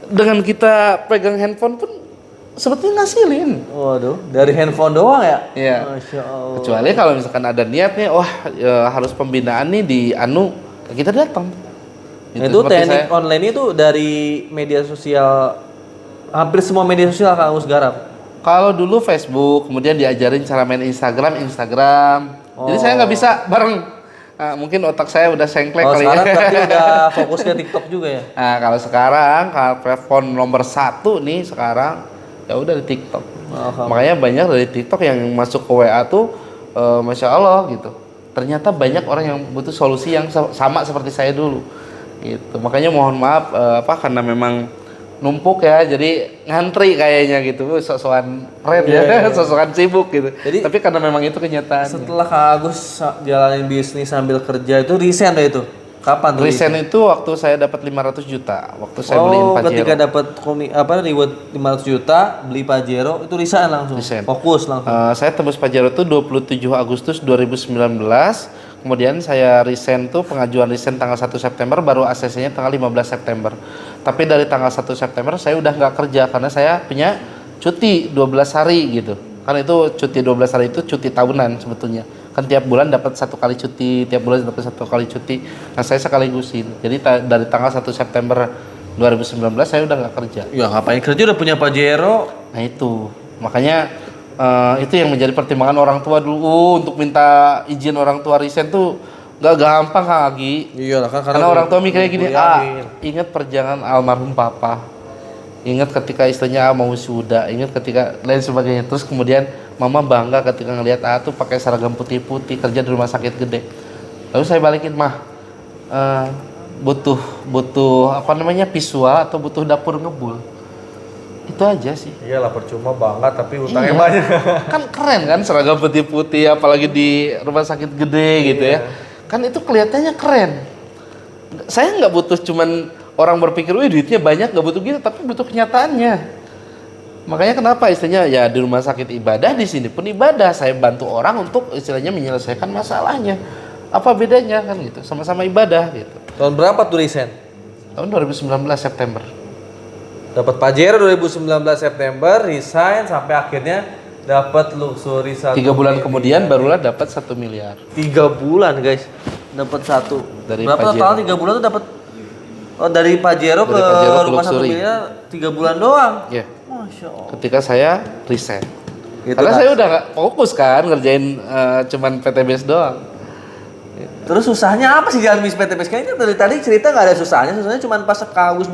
dengan kita pegang handphone pun sebetulnya ngasilin. Waduh, dari handphone doang ya? Iya. Masya Allah. Kecuali kalau misalkan ada niat nih, wah harus pembinaan nih di kita datang. Gitu, Itu seperti teknik saya. online itu dari media sosial, hampir semua media sosial Kang Agus garap. Kalau dulu Facebook, kemudian diajarin cara main Instagram. Jadi saya nggak bisa bareng. Nah, mungkin otak saya udah sengklek Kalau kali sekarang ya. berarti udah fokus ke TikTok juga ya? Nah, kalau sekarang kalau platform nomor 1 nih sekarang ya udah di TikTok. Makanya banyak dari TikTok yang masuk ke WA tuh Masya Allah gitu. Ternyata banyak orang yang butuh solusi yang sama seperti saya dulu. Gitu. Makanya mohon maaf karena memang numpuk ya, jadi ngantri kayaknya gitu, sok-sokan keren ya, sok-sokan sibuk gitu. Jadi, tapi karena memang itu kenyataan. Setelah Kang Agus jalanin bisnis sambil kerja itu resign deh itu? Kapan tuh? Resign itu waktu saya dapat 500 juta, waktu saya beliin Pajero. Ketika dapat reward 500 juta, beli Pajero, itu resign langsung? Resign. Fokus langsung? Saya tembus Pajero itu 27 Agustus 2019. Kemudian saya resign tuh, pengajuan resign tanggal 1 September, baru ACC-nya tanggal 15 September. Tapi dari tanggal 1 September saya udah nggak kerja karena saya punya cuti 12 hari gitu. Kan itu cuti 12 hari itu cuti tahunan sebetulnya. Kan tiap bulan dapat 1 kali cuti, tiap bulan dapat 1 kali cuti. Nah, saya sekaligusin. Jadi dari tanggal 1 September 2019 saya udah nggak kerja. Ya ngapain kerja, udah punya Pajero. Nah itu, makanya itu yang menjadi pertimbangan orang tua dulu untuk minta izin orang tua resign tuh gak gampang Kang Agi. Iya lah kan, Karena orang tua mikirnya gini, ingat perjalanan almarhum papa, ingat ketika istilahnya mau wisuda, ingat ketika lain sebagainya. Terus kemudian mama bangga ketika ngelihat tuh pakai seragam putih-putih kerja di rumah sakit gede. Lalu saya balikin, mah butuh visual atau butuh dapur ngebul. Itu aja sih. Iyalah percuma banget tapi utangnya banyak. Kan keren kan seragam putih-putih apalagi di rumah sakit gede gitu ya. Kan itu kelihatannya keren. Saya nggak butuh cuman orang berpikir, wih duitnya banyak, nggak butuh gitu, tapi butuh kenyataannya. Makanya kenapa istilahnya ya di rumah sakit ibadah, di sini pun ibadah. Saya bantu orang untuk istilahnya menyelesaikan masalahnya. Apa bedanya kan gitu, sama-sama ibadah gitu. Tahun berapa tuh resign? Tahun 2019 September. Dapat Pajero 2019 September, resign sampai akhirnya dapat luxury 1 3 bulan kemudian barulah dapat 1 miliar. 3 bulan guys, dapat 1. Dari berapa Pajero. total 3 bulan tuh dapat? Oh dari Pajero ke rumah 1 luxury. miliar 3 bulan doang. Iya. Masya Allah. Ketika saya resign. Gitu Karena kan? saya udah nggak fokus kan ngerjain cuman PTBS doang. Terus susahnya apa sih jalan bis PTBS? Kayaknya dari tadi cerita nggak ada susahnya cuma pas Kang Agus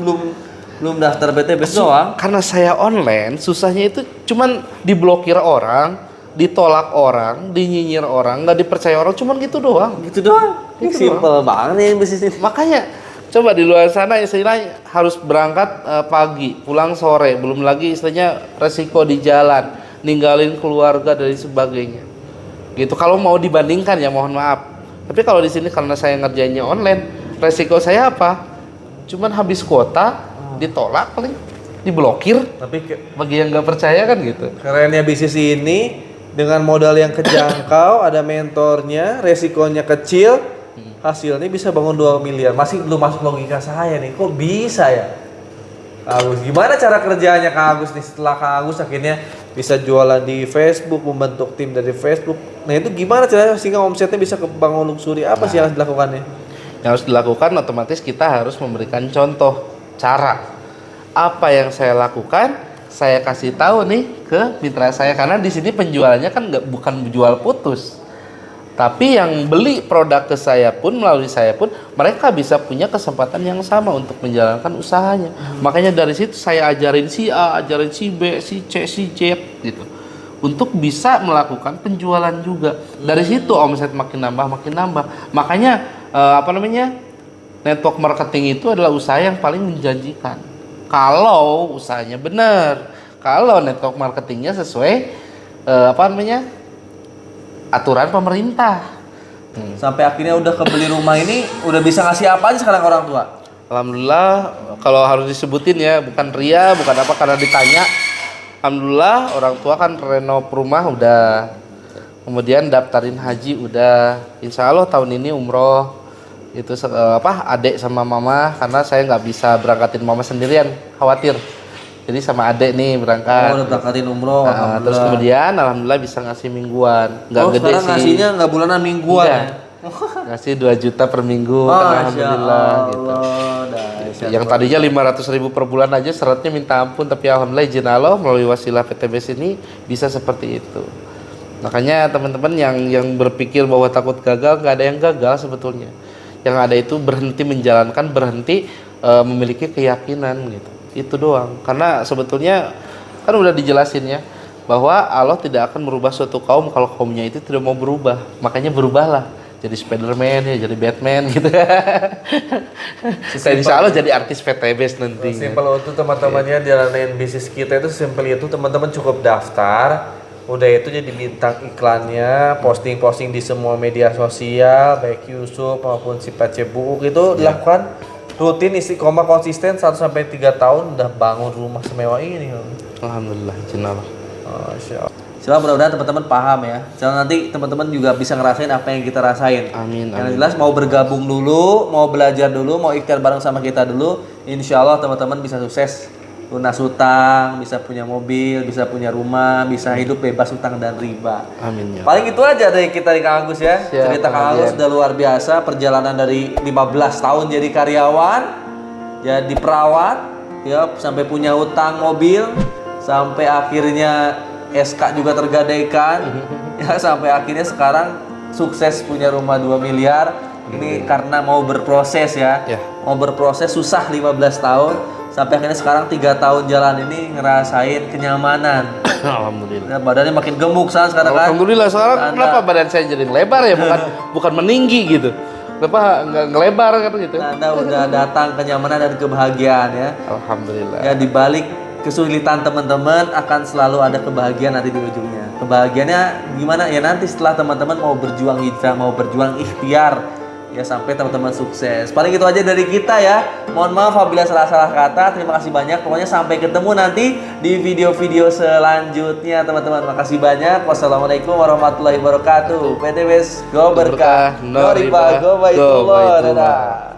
belum daftar PTBS doang. Karena saya online, susahnya itu cuman diblokir orang, ditolak orang, dinyinyir orang, nggak dipercaya orang, cuman gitu doang. Gitu doang. Gitu Simple banget nih bisnis ini. Makanya Coba di luar sana istilahnya harus berangkat pagi, pulang sore, belum lagi istilahnya resiko di jalan, ninggalin keluarga dan sebagainya. Gitu kalau mau dibandingkan ya mohon maaf. Tapi kalau di sini karena saya ngerjainnya online, resiko saya apa? Cuman habis kuota, ditolak paling, diblokir. Tapi Bagi yang nggak percaya kan gitu. kerennya bisnis ini dengan modal yang kejangkau, ada mentornya, resikonya kecil, hasilnya bisa bangun 2 miliar. Masih belum masuk logika saya nih, kok bisa ya? Kak Agus, gimana cara kerjanya Kak Agus nih setelah Kak Agus akhirnya bisa jualan di Facebook, membentuk tim dari Facebook. Nah itu gimana caranya sehingga omsetnya bisa kebangun luxury? Apa sih yang harus dilakukannya? Yang harus dilakukan otomatis kita harus memberikan contoh cara. Apa yang saya lakukan, saya kasih tahu nih ke mitra saya karena di sini penjualannya kan bukan jual putus. Tapi yang beli produk ke saya pun melalui saya pun mereka bisa punya kesempatan yang sama untuk menjalankan usahanya. Makanya dari situ saya ajarin si A, ajarin si B, si C, si Z gitu. Untuk bisa melakukan penjualan juga. Dari situ omset makin nambah. Makanya network marketing itu adalah usaha yang paling menjanjikan. Kalau usahanya benar, kalau network marketingnya sesuai aturan pemerintah. Sampai akhirnya udah kebeli rumah ini, udah bisa ngasih apa aja sekarang orang tua? Alhamdulillah, kalau harus disebutin ya, bukan ria, bukan apa karena ditanya. Alhamdulillah, orang tua kan renov rumah udah, kemudian daftarin haji udah. Insya Allah tahun ini umroh. Itu adek sama mama karena saya nggak bisa berangkatin mama sendirian, khawatir. Jadi sama adek nih berangkat. Udah berangkatin umroh. Terus kemudian alhamdulillah bisa ngasih mingguan. Nggak gede sekarang sih. ngasihnya nggak bulanan, mingguan ya? Ngasih 2 juta per minggu kan, alhamdulillah gitu. Yang tadinya 500.000 per bulan aja syaratnya minta ampun, tapi alhamdulillah izin Allah melalui wasilah PTBS ini bisa seperti itu. Makanya teman-teman yang berpikir bahwa takut gagal, nggak ada yang gagal sebetulnya. Yang ada itu berhenti menjalankan, berhenti memiliki keyakinan gitu. Itu doang. Karena sebetulnya kan udah dijelasin ya bahwa Allah tidak akan merubah suatu kaum kalau kaumnya itu tidak mau berubah. Makanya berubahlah. Jadi Spiderman ya, jadi Batman gitu. Insya Allah jadi artis PTBS nanti. Simpel itu teman-temannya jalanin bisnis kita itu simpel itu teman-teman cukup daftar. Udah itu jadi bintang iklannya, posting-posting di semua media sosial, baik Yusuf maupun si Pacebu itu dilakukan rutin, istiqomah, konsisten 1-3 tahun udah bangun rumah semewah ini. Alhamdulillah, izin Allah. Masya Allah. Silahkan mudah-mudahan teman-teman paham ya. Silahkan nanti teman-teman juga bisa ngerasain apa yang kita rasain. Amin. Yang jelas mau bergabung dulu, mau belajar dulu, mau ikhtiar bareng sama kita dulu. Insya Allah teman-teman bisa sukses. Lunas hutang, bisa punya mobil, bisa punya rumah, bisa hidup bebas hutang dan riba. Amin ya. Paling itu aja dari kita di Kang Agus ya. Siap, Cerita Kang Agus sudah luar biasa, perjalanan dari 15 tahun jadi karyawan, jadi perawat, ya sampai punya hutang mobil, sampai akhirnya SK juga tergadaikan, ya sampai akhirnya sekarang sukses punya rumah 2 miliar. Ini karena mau berproses ya. Mau berproses susah 15 tahun. Sampai akhirnya sekarang 3 tahun jalan ini ngerasain kenyamanan. Alhamdulillah. Nah, badannya makin gemuk sekarang kan. Alhamdulillah sekarang kenapa badan saya jadi lebar ya, bukan meninggi gitu. Kenapa nggak ngelebar kan gitu? Anda udah datang kenyamanan dan kebahagiaan ya. Alhamdulillah. Ya di balik kesulitan teman-teman akan selalu ada kebahagiaan nanti di ujungnya. Kebahagiaannya gimana? Ya nanti setelah teman-teman mau berjuang hijrah, mau berjuang ikhtiar. Ya sampai teman-teman sukses. Paling itu aja dari kita ya. Mohon maaf apabila salah-salah kata. Terima kasih banyak. Pokoknya sampai ketemu nanti di video-video selanjutnya teman-teman. Makasih banyak. Wassalamualaikum warahmatullahi wabarakatuh. PTBS go berkah, no riba, go baitullah. Dadah.